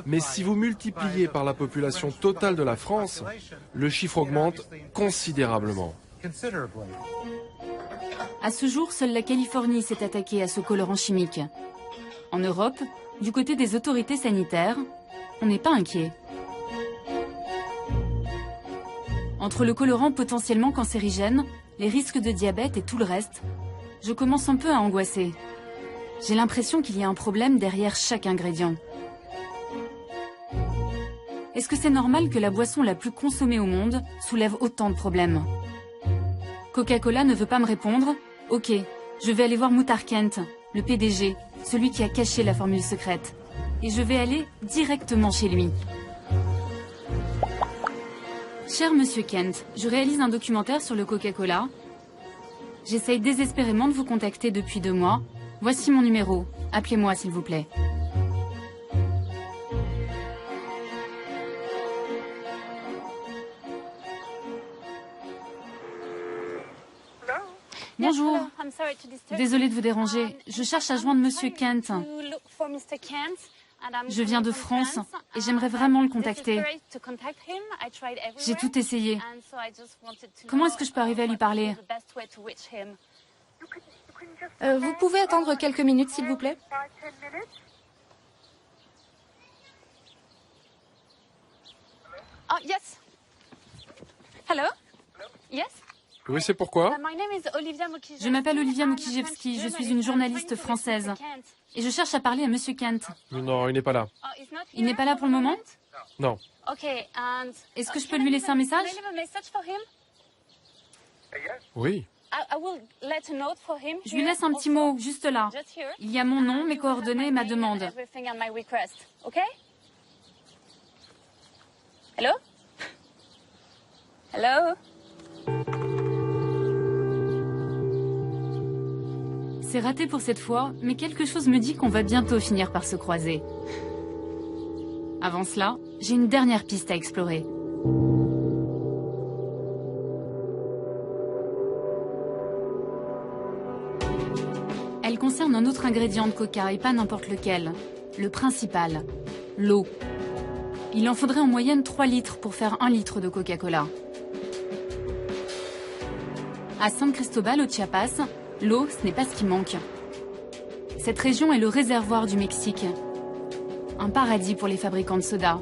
mais si vous multipliez par la population totale de la France, le chiffre augmente considérablement. À ce jour, seule la Californie s'est attaquée à ce colorant chimique. En Europe, du côté des autorités sanitaires, on n'est pas inquiet. Entre le colorant potentiellement cancérigène, les risques de diabète et tout le reste, je commence un peu à angoisser. J'ai l'impression qu'il y a un problème derrière chaque ingrédient. Est-ce que c'est normal que la boisson la plus consommée au monde soulève autant de problèmes? Coca-Cola ne veut pas me répondre? Ok, je vais aller voir Muhtar Kent, le PDG, celui qui a caché la formule secrète. Et je vais aller directement chez lui. Cher Monsieur Kent, je réalise un documentaire sur le Coca-Cola. J'essaye désespérément de vous contacter depuis 2 mois. Voici mon numéro. Appelez-moi s'il vous plaît. Bonjour. Désolée de vous déranger. Je cherche à joindre Monsieur Kent. Je viens de France et j'aimerais vraiment le contacter. J'ai tout essayé. Comment est-ce que je peux arriver à lui parler? Vous pouvez attendre quelques minutes, s'il vous plaît? Oh, yes. Hello? Yes? Oui, c'est pourquoi? Je m'appelle Olivia Mukijevski, je suis une journaliste française. Et je cherche à parler à Monsieur Kent. Non, il n'est pas là. Il n'est pas là pour le moment? Non. Est-ce que je peux lui laisser un message? Oui. Je lui laisse un petit mot, juste là. Il y a mon nom, mes coordonnées et ma demande. Hello? Hello? C'est raté pour cette fois, mais quelque chose me dit qu'on va bientôt finir par se croiser. Avant cela, j'ai une dernière piste à explorer. Elle concerne un autre ingrédient de Coca et pas n'importe lequel. Le principal, l'eau. Il en faudrait en moyenne 3 litres pour faire 1 litre de Coca-Cola. À San Cristobal, au Chiapas, L'eau, ce n'est pas ce qui manque. Cette région est le réservoir du Mexique. Un paradis pour les fabricants de soda.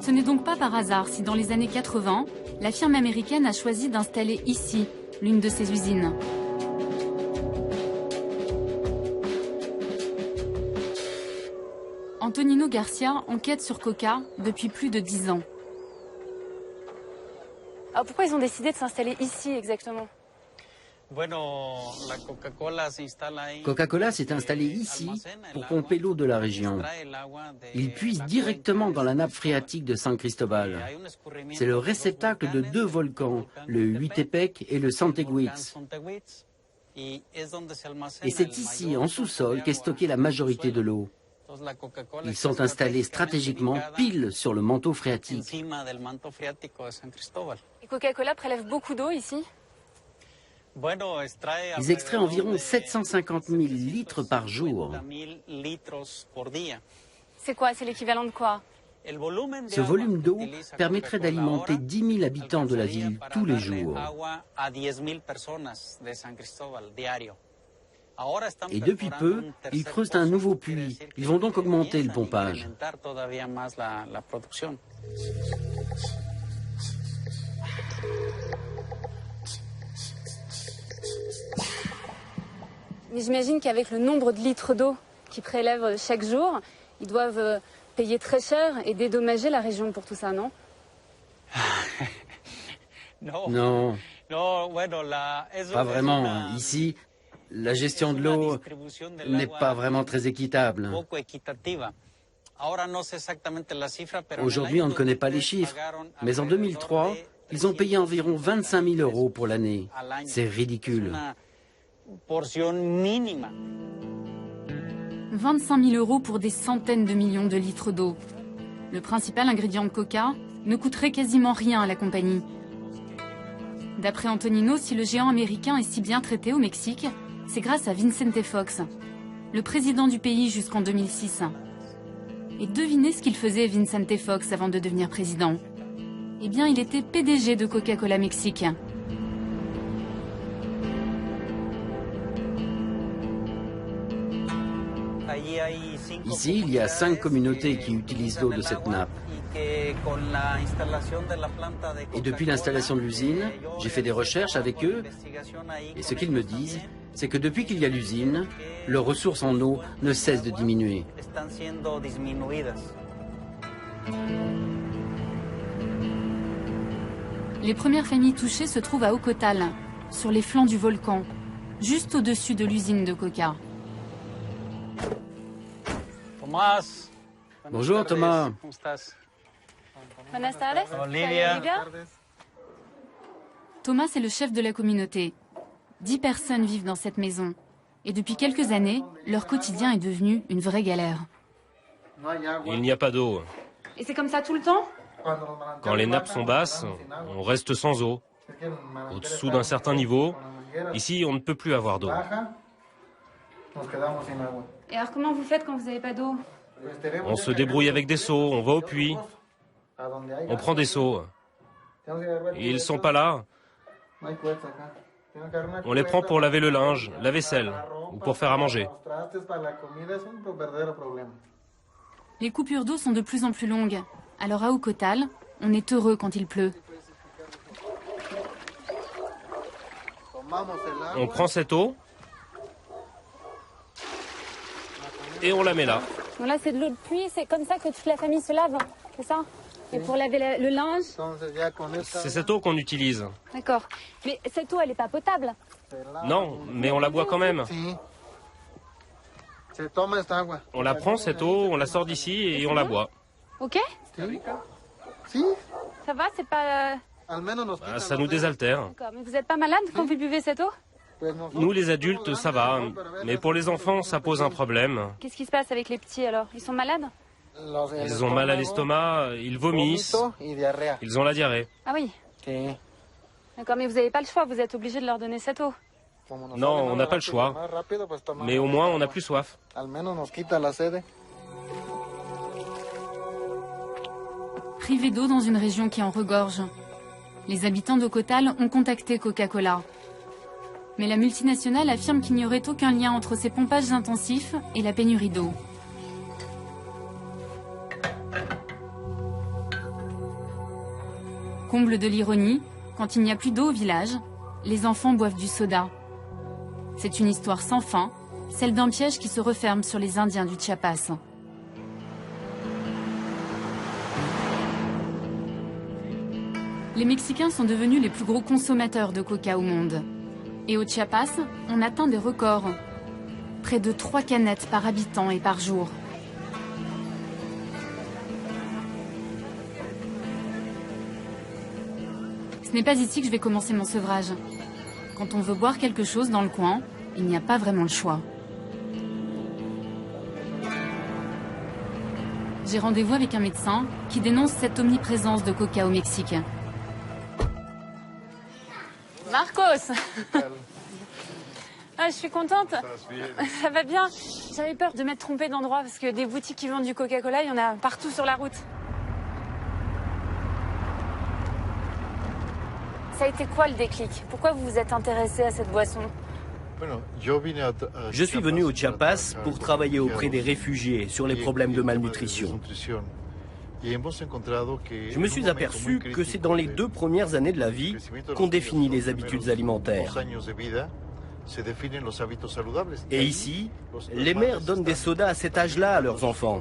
Ce n'est donc pas par hasard si dans les années 80, la firme américaine a choisi d'installer ici l'une de ses usines. Antonino Garcia enquête sur Coca depuis plus de 10 ans. Alors pourquoi ils ont décidé de s'installer ici exactement? Coca-Cola s'est installé ici pour pomper l'eau de la région. Ils puisent directement dans la nappe phréatique de San Cristobal. C'est le réceptacle de 2 volcans, le Huitepec et le Santeguitz. Et c'est ici, en sous-sol, qu'est stockée la majorité de l'eau. Ils sont installés stratégiquement pile sur le manteau phréatique. Et Coca-Cola prélève beaucoup d'eau ici? Ils extraient environ 750 000 litres par jour. C'est quoi? C'est l'équivalent de quoi? Ce volume d'eau permettrait d'alimenter 10 000 habitants de la ville tous les jours. Et depuis peu, ils creusent un nouveau puits. Ils vont donc augmenter le pompage. Mais j'imagine qu'avec le nombre de litres d'eau qu'ils prélèvent chaque jour, ils doivent payer très cher et dédommager la région pour tout ça, non? Non, pas vraiment. Ici, la gestion de l'eau n'est pas vraiment très équitable. Aujourd'hui, on ne connaît pas les chiffres, mais en 2003, ils ont payé environ 25 000 € pour l'année. C'est ridicule. 25 000 € pour des centaines de millions de litres d'eau. Le principal ingrédient de Coca ne coûterait quasiment rien à la compagnie. D'après Antonino, si le géant américain est si bien traité au Mexique, c'est grâce à Vicente Fox, le président du pays jusqu'en 2006. Et devinez ce qu'il faisait Vicente Fox avant de devenir président. Eh bien, il était PDG de Coca-Cola Mexique. Ici, il y a 5 communautés qui utilisent l'eau de cette nappe. Et depuis l'installation de l'usine, j'ai fait des recherches avec eux. Et ce qu'ils me disent, c'est que depuis qu'il y a l'usine, leurs ressources en eau ne cessent de diminuer. Les premières familles touchées se trouvent à Ocotal, sur les flancs du volcan, juste au-dessus de l'usine de Coca. Bonjour Thomas. Buenas tardes. Olivia. Thomas est le chef de la communauté. 10 personnes vivent dans cette maison. Et depuis quelques années, leur quotidien est devenu une vraie galère. Il n'y a pas d'eau. Et c'est comme ça tout le temps? Quand les nappes sont basses, on reste sans eau. Au-dessous d'un certain niveau, ici, on ne peut plus avoir d'eau. Et alors comment vous faites quand vous n'avez pas d'eau? On se débrouille avec des seaux, on va au puits. On prend des seaux. Ils sont pas là. On les prend pour laver le linge, la vaisselle, ou pour faire à manger. Les coupures d'eau sont de plus en plus longues. Alors à Ocotal, on est heureux quand il pleut. On prend cette eau et on la met là. Donc là, c'est de l'eau de pluie, c'est comme ça que toute la famille se lave, c'est ça? Et pour laver le linge? C'est cette eau qu'on utilise. D'accord. Mais cette eau, elle n'est pas potable? Non, mais on la boit quand même. On la prend, cette eau, on la sort d'ici et on la boit. Ok? Ça va, c'est pas... Ça nous désaltère. D'accord, mais vous n'êtes pas malade quand vous buvez cette eau? Nous, les adultes, ça va. Mais pour les enfants, ça pose un problème. Qu'est-ce qui se passe avec les petits alors? Ils sont malades? Ils ont mal à l'estomac, ils vomissent, ils ont la diarrhée. Ah oui? D'accord, mais vous n'avez pas le choix, vous êtes obligé de leur donner cette eau. Non, on n'a pas le choix. Mais au moins, on n'a plus soif. Privé d'eau dans une région qui en regorge. Les habitants d'Ocotal ont contacté Coca-Cola. Mais la multinationale affirme qu'il n'y aurait aucun lien entre ces pompages intensifs et la pénurie d'eau. Comble de l'ironie, quand il n'y a plus d'eau au village, les enfants boivent du soda. C'est une histoire sans fin, celle d'un piège qui se referme sur les Indiens du Chiapas. Les Mexicains sont devenus les plus gros consommateurs de coca au monde. Et au Chiapas, on atteint des records. Près de 3 canettes par habitant et par jour. Ce n'est pas ici que je vais commencer mon sevrage. Quand on veut boire quelque chose dans le coin, il n'y a pas vraiment le choix. J'ai rendez-vous avec un médecin qui dénonce cette omniprésence de coca au Mexique. Marcos. Ah, je suis contente. Ça va bien. J'avais peur de m'être trompée d'endroit parce que des boutiques qui vendent du Coca-Cola, il y en a partout sur la route. Ça a été quoi le déclic? Pourquoi vous vous êtes intéressé à cette boisson? Je suis venu au Chiapas pour travailler auprès des réfugiés sur les problèmes de malnutrition. Je me suis aperçu que c'est dans les 2 premières années de la vie qu'on définit les habitudes alimentaires. Et ici, les mères donnent des sodas à cet âge-là à leurs enfants.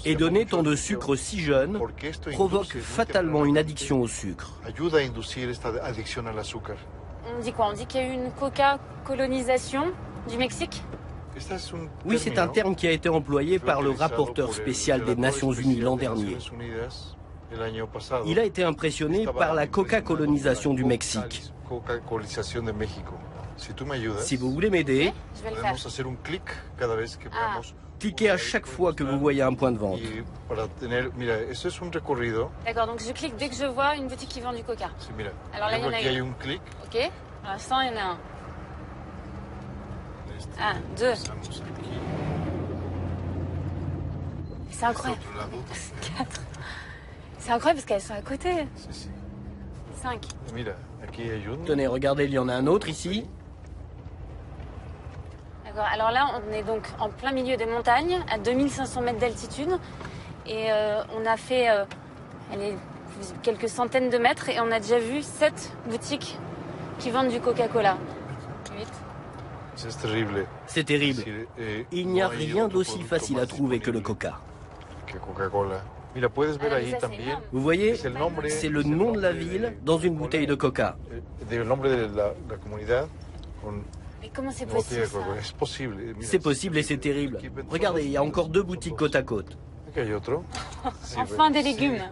Et donner tant de sucre si jeune provoque fatalement une addiction au sucre. On dit quoi? On dit qu'il y a eu une coca-colonisation du Mexique? Oui, c'est un terme qui a été employé par le rapporteur spécial des Nations Unies l'an dernier. Il a été impressionné par la coca-colonisation du Mexique. Si vous voulez m'aider, je vais le faire. cliquez à chaque fois que vous voyez un point de vente. D'accord, donc je clique dès que je vois une boutique qui vend du coca. Alors là, il y en a une. Ok, pour l'instant, il y en a un. 1, 2. C'est incroyable. 4. C'est incroyable parce qu'elles sont à côté. 5. Tenez, regardez, il y en a un autre ici. D'accord, alors là, on est donc en plein milieu des montagnes, à 2500 mètres d'altitude. Et on a fait quelques centaines de mètres et on a déjà vu 7 boutiques qui vendent du Coca-Cola. 8. C'est terrible. Il n'y a rien d'aussi facile à trouver que le coca. Vous voyez, c'est le nom de la ville dans une bouteille de coca. Mais comment c'est possible ça? C'est possible et c'est terrible. Regardez, il y a encore 2 boutiques côte à côte. Enfin des légumes.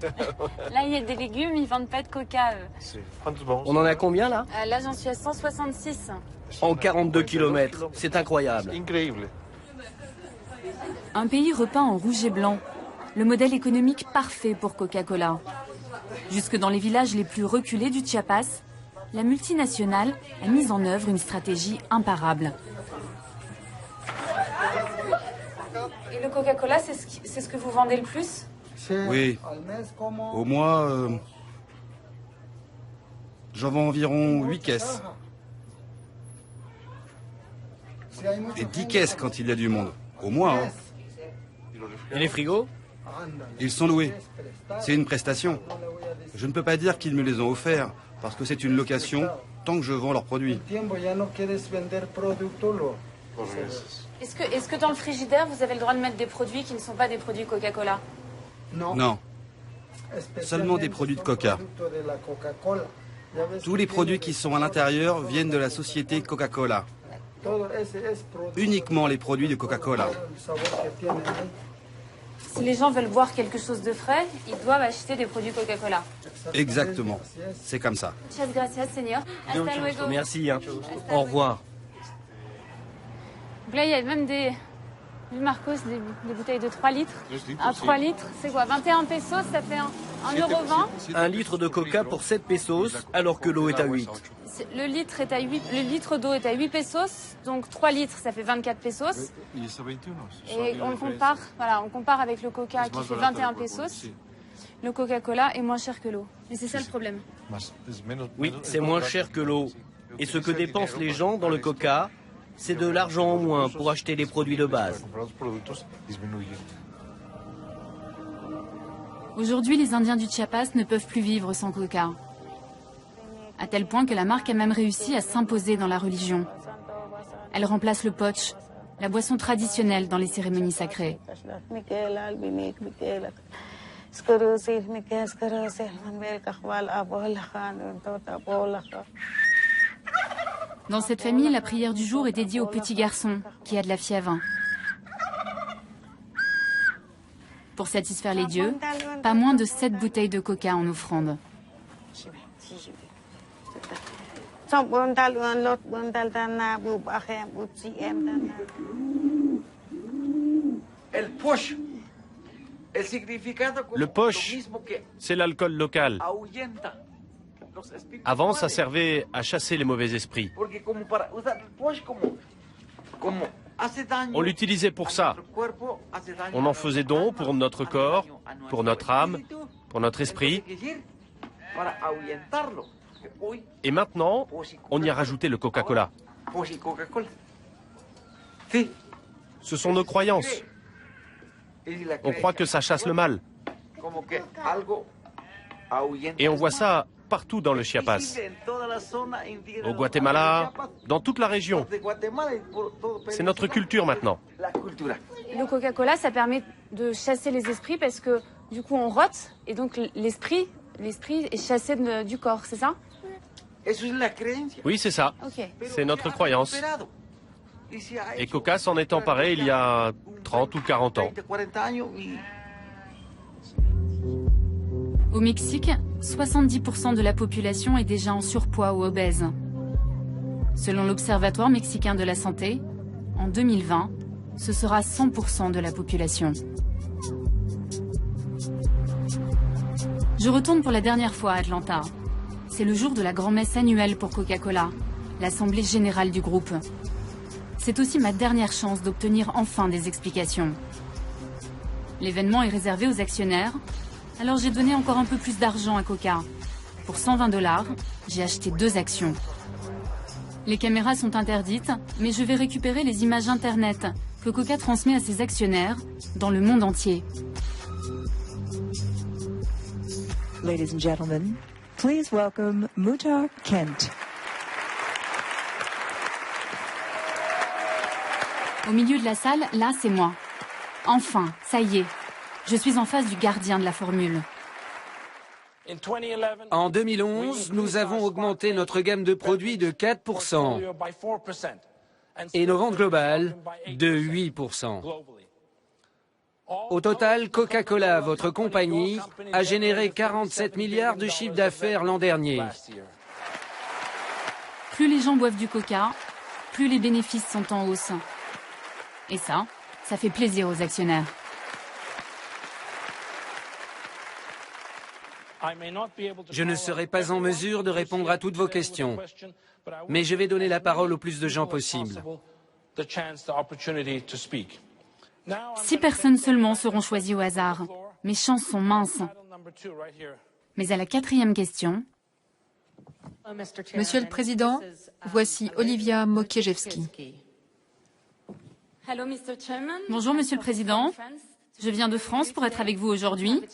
Là, il y a des légumes, ils vendent pas de coca. On en a combien là? Là, j'en suis à 166. En 42 km, c'est incroyable. Un pays repeint en rouge et blanc. Le modèle économique parfait pour Coca-Cola. Jusque dans les villages les plus reculés du Chiapas, la multinationale a mis en œuvre une stratégie imparable. Et le Coca-Cola, c'est ce que vous vendez le plus? Oui. Au mois, j'en vends environ 8 caisses. Et 10 caisses quand il y a du monde. Au moins. Hein. Et les frigos? Ils sont loués. C'est une prestation. Je ne peux pas dire qu'ils me les ont offerts, parce que c'est une location tant que je vends leurs produits. Est-ce que dans le frigidaire, vous avez le droit de mettre des produits qui ne sont pas des produits Coca-Cola? Non. Seulement des produits de Coca. Tous les produits qui sont à l'intérieur viennent de la société Coca-Cola. Uniquement les produits de Coca-Cola. Si les gens veulent boire quelque chose de frais, ils doivent acheter des produits Coca-Cola. Exactement. C'est comme ça. Muchas gracias, señor. Hasta luego. Merci. Hein. Au revoir. Donc là, il y a même des... Marcos, des bouteilles de 3 litres. Un 3 litres, c'est quoi? 21 pesos, ça fait 1,20 €. 1 litre de coca pour 7 pesos, alors que l'eau est à 8. Le litre d'eau est à 8 pesos, donc 3 litres, ça fait 24 pesos. Et on compare avec le coca qui fait 21 pesos. Le Coca-Cola est moins cher que l'eau. Et c'est ça le problème. Oui, c'est moins cher que l'eau. Et ce que dépensent les gens dans le coca, c'est de l'argent en moins pour acheter les produits de base. Aujourd'hui, les Indiens du Chiapas ne peuvent plus vivre sans coca. À tel point que la marque a même réussi à s'imposer dans la religion. Elle remplace le poch, la boisson traditionnelle dans les cérémonies sacrées. Dans cette famille, la prière du jour est dédiée au petit garçon qui a de la fièvre. Pour satisfaire les dieux, pas moins de 7 bouteilles de coca en offrande. Le poche, c'est l'alcool local. Avant, ça servait à chasser les mauvais esprits. On l'utilisait pour ça. On en faisait don pour notre corps, pour notre âme, pour notre esprit. Et maintenant, on y a rajouté le Coca-Cola. Ce sont nos croyances. On croit que ça chasse le mal. Et on voit ça partout dans le Chiapas. Au Guatemala, dans toute la région. C'est notre culture maintenant. Le Coca-Cola, ça permet de chasser les esprits parce que du coup on rote et donc l'esprit est chassé du corps, c'est ça? Oui, c'est ça. Okay. C'est notre croyance. Et Coca s'en est emparé il y a 30 ou 40 ans. Au Mexique, 70% de la population est déjà en surpoids ou obèse. Selon l'Observatoire mexicain de la santé, en 2020, ce sera 100% de la population. Je retourne pour la dernière fois à Atlanta. C'est le jour de la grand-messe annuelle pour Coca-Cola, l'assemblée générale du groupe. C'est aussi ma dernière chance d'obtenir enfin des explications. L'événement est réservé aux actionnaires, alors j'ai donné encore un peu plus d'argent à Coca. Pour 120 $, j'ai acheté 2 actions. Les caméras sont interdites, mais je vais récupérer les images Internet que Coca transmet à ses actionnaires dans le monde entier. Ladies and gentlemen, please welcome Muhtar Kent. Au milieu de la salle, là, c'est moi. Enfin, ça y est. Je suis en face du gardien de la formule. En 2011, nous avons augmenté notre gamme de produits de 4% et nos ventes globales de 8%. Au total, Coca-Cola, votre compagnie, a généré 47 milliards de chiffre d'affaires l'an dernier. Plus les gens boivent du coca, plus les bénéfices sont en hausse. Et ça fait plaisir aux actionnaires. Je ne serai pas en mesure de répondre à toutes vos questions, mais je vais donner la parole au plus de gens possible. 6 personnes seulement seront choisies au hasard. Mes chances sont minces. Mais à la 4e question... Monsieur le Président, voici Olivia Mokiejewski. Bonjour, Monsieur le Président. Je viens de France pour être avec vous aujourd'hui.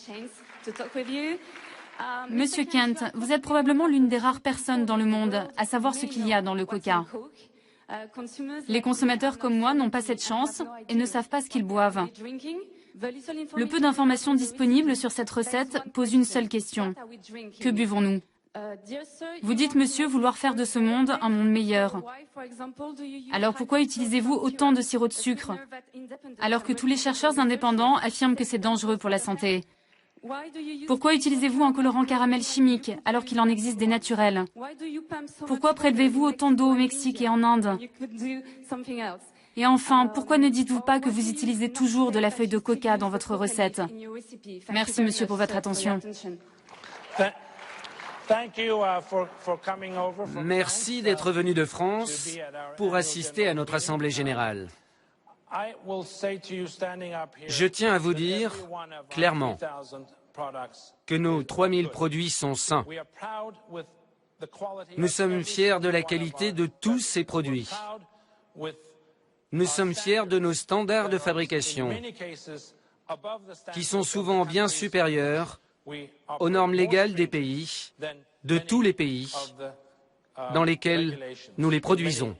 Monsieur Kent, vous êtes probablement l'une des rares personnes dans le monde à savoir ce qu'il y a dans le coca. Les consommateurs comme moi n'ont pas cette chance et ne savent pas ce qu'ils boivent. Le peu d'informations disponibles sur cette recette pose une seule question. Que buvons-nous? Vous dites, monsieur, vouloir faire de ce monde un monde meilleur. Alors pourquoi utilisez-vous autant de sirop de sucre, alors que tous les chercheurs indépendants affirment que c'est dangereux pour la santé? Pourquoi utilisez-vous un colorant caramel chimique, alors qu'il en existe des naturels? Pourquoi prélevez-vous autant d'eau au Mexique et en Inde? Et enfin, pourquoi ne dites-vous pas que vous utilisez toujours de la feuille de coca dans votre recette? Merci, monsieur, pour votre attention. Merci d'être venu de France pour assister à notre Assemblée générale. Je tiens à vous dire clairement que nos 3000 produits sont sains. Nous sommes fiers de la qualité de tous ces produits. Nous sommes fiers de nos standards de fabrication, qui sont souvent bien supérieurs aux normes légales des pays, de tous les pays dans lesquels nous les produisons.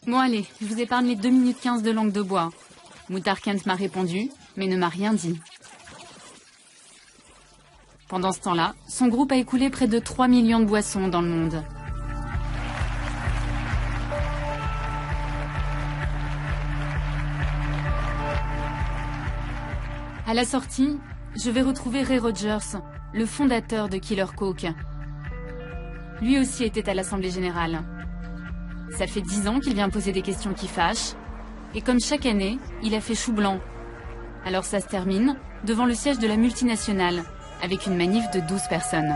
Bon allez, je vous épargne les 2 minutes 15 de langue de bois. Muhtar Kent m'a répondu, mais ne m'a rien dit. Pendant ce temps-là, son groupe a écoulé près de 3 millions de boissons dans le monde. À la sortie, je vais retrouver Ray Rogers, le fondateur de Killer Coke. Lui aussi était à l'Assemblée Générale. Ça fait 10 ans qu'il vient poser des questions qui fâchent, et comme chaque année, il a fait chou blanc. Alors ça se termine devant le siège de la multinationale, avec une manif de 12 personnes.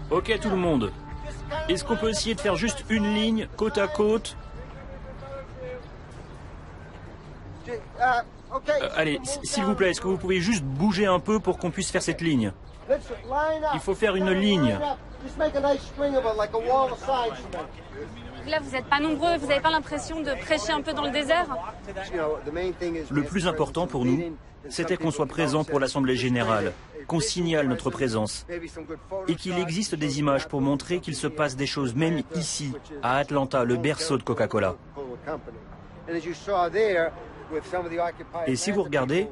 Ok tout le monde, est-ce qu'on peut essayer de faire juste une ligne, côte à côte? Allez, s'il vous plaît, est-ce que vous pouvez juste bouger un peu pour qu'on puisse faire cette ligne? Il faut faire une ligne. Là, vous n'êtes pas nombreux, vous n'avez pas l'impression de prêcher un peu dans le désert? Le plus important pour nous, c'était qu'on soit présent pour l'Assemblée Générale, qu'on signale notre présence, et qu'il existe des images pour montrer qu'il se passe des choses, même ici, à Atlanta, le berceau de Coca-Cola. Et si vous regardez,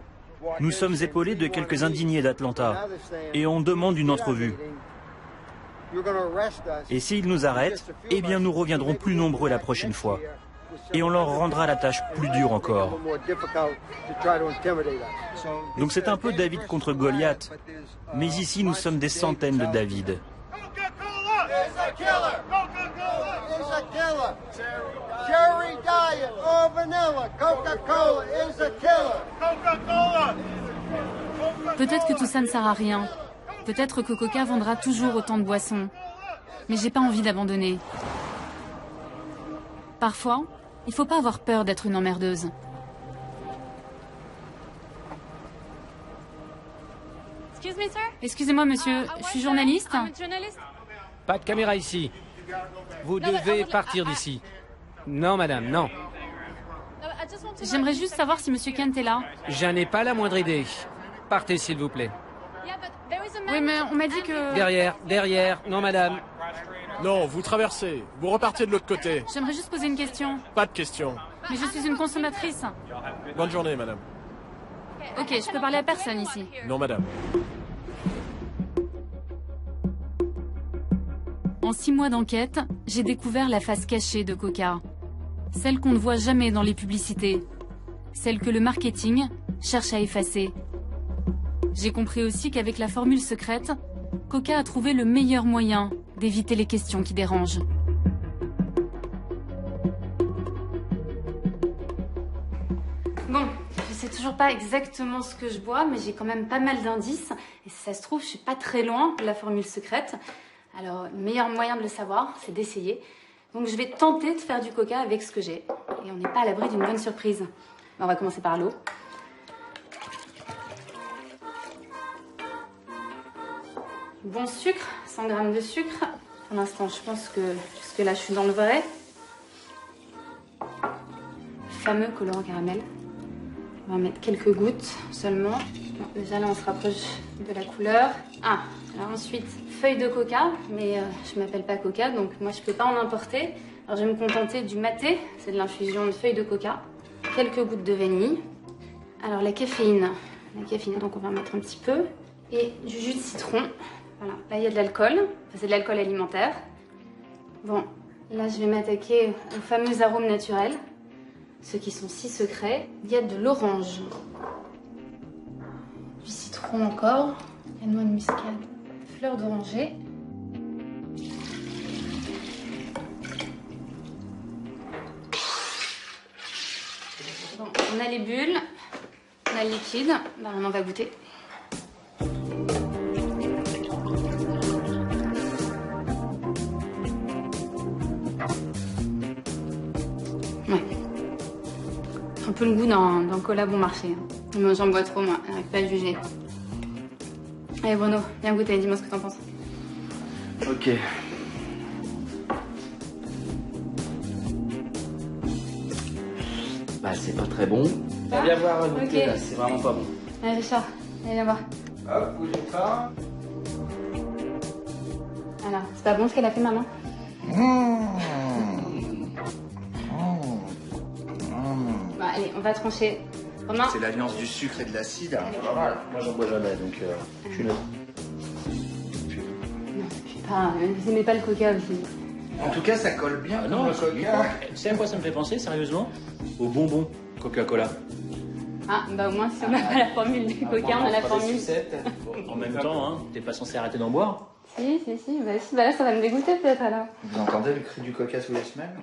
nous sommes épaulés de quelques indignés d'Atlanta, et on demande une entrevue. Et s'ils nous arrêtent, eh bien nous reviendrons plus nombreux la prochaine fois. Et on leur rendra la tâche plus dure encore. Donc c'est un peu David contre Goliath. Mais ici, nous sommes des centaines de David. Peut-être que tout ça ne sert à rien. Peut-être que Coca vendra toujours autant de boissons. Mais j'ai pas envie d'abandonner. Parfois, il faut pas avoir peur d'être une emmerdeuse. Excusez-moi, monsieur, je suis journaliste. Pas de caméra ici. Vous devez partir d'ici. Non, madame, non. J'aimerais juste savoir si monsieur Kent est là. Je n'ai pas la moindre idée. Partez, s'il vous plaît. Oui, mais on m'a dit que... Derrière. Non, madame. Non, vous traversez. Vous repartez de l'autre côté. J'aimerais juste poser une question. Pas de question. Mais je suis une consommatrice. Bonne journée, madame. Ok, je peux parler à personne ici. Non, madame. En 6 mois d'enquête, j'ai découvert la face cachée de Coca. Celle qu'on ne voit jamais dans les publicités. Celle que le marketing cherche à effacer. J'ai compris aussi qu'avec la formule secrète, Coca a trouvé le meilleur moyen d'éviter les questions qui dérangent. Bon, je sais toujours pas exactement ce que je bois, mais j'ai quand même pas mal d'indices. Et si ça se trouve, je suis pas très loin de la formule secrète. Alors, le meilleur moyen de le savoir, c'est d'essayer. Donc je vais tenter de faire du coca avec ce que j'ai. Et on n'est pas à l'abri d'une bonne surprise. On va commencer par l'eau. Bon sucre, 100 g de sucre. Pour l'instant, je pense que jusque-là, je suis dans le vrai. Fameux colorant caramel. On va mettre quelques gouttes seulement. Bon, déjà là, on se rapproche de la couleur. Ah, alors ensuite, feuille de coca. Mais je m'appelle pas coca, donc moi, je peux pas en importer. Alors, je vais me contenter du maté. C'est de l'infusion de feuilles de coca. Quelques gouttes de vanille. Alors, la caféine. Donc on va en mettre un petit peu. Et du jus de citron. Voilà, là il y a de l'alcool, enfin, c'est de l'alcool alimentaire. Bon, là je vais m'attaquer aux fameux arômes naturels, ceux qui sont si secrets. Il y a de l'orange, du citron encore, la noix de muscade, fleur d'oranger. Bon, on a les bulles, on a le liquide, ben, on en va goûter. peu le goût d'un cola bon marché. Mais j'en bois trop, moi. J'arrive pas à juger. Allez, Bruno, viens goûter. Dis-moi ce que t'en penses. Ok. Bah, c'est pas très bon. Viens voir goûter, là. C'est vraiment pas bon. Allez, Richard. Allez, viens voir. Hop, bougez pas. Alors, c'est pas bon ce qu'elle a fait, maman? Bon, allez, on va trancher. Romain. C'est l'alliance du sucre et de l'acide. C'est pas mal. Moi, j'en bois jamais, donc je suis neutre. Non, je sais pas. Vous aimez pas le coca aussi? En tout cas, ça colle bien Non, le coca. Tu sais à quoi ça me fait penser, sérieusement? Aux bonbons Coca-Cola. Ah, bah au moins, si on n'a pas la formule du coca, on a la formule. En même temps, hein, t'es pas censé arrêter d'en boire? Si. Bah là, ça va me dégoûter peut-être alors. Vous entendez le cri du coca tous les semaines?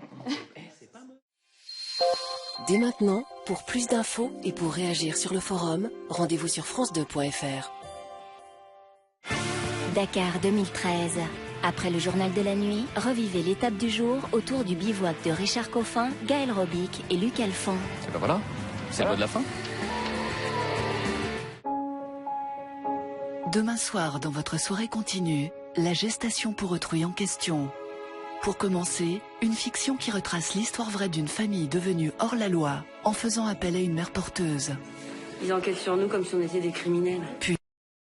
Dès maintenant, pour plus d'infos et pour réagir sur le forum, rendez-vous sur france2.fr. Dakar 2013. Après le journal de la nuit, revivez l'étape du jour autour du bivouac de Richard Coffin, Gaël Robic et Luc Alphand. Et ben voilà, c'est le mot de la fin. Demain soir, dans votre soirée continue, la gestation pour autrui en question. Pour commencer, une fiction qui retrace l'histoire vraie d'une famille devenue hors la loi en faisant appel à une mère porteuse. Ils enquêtent sur nous comme si on était des criminels. Puis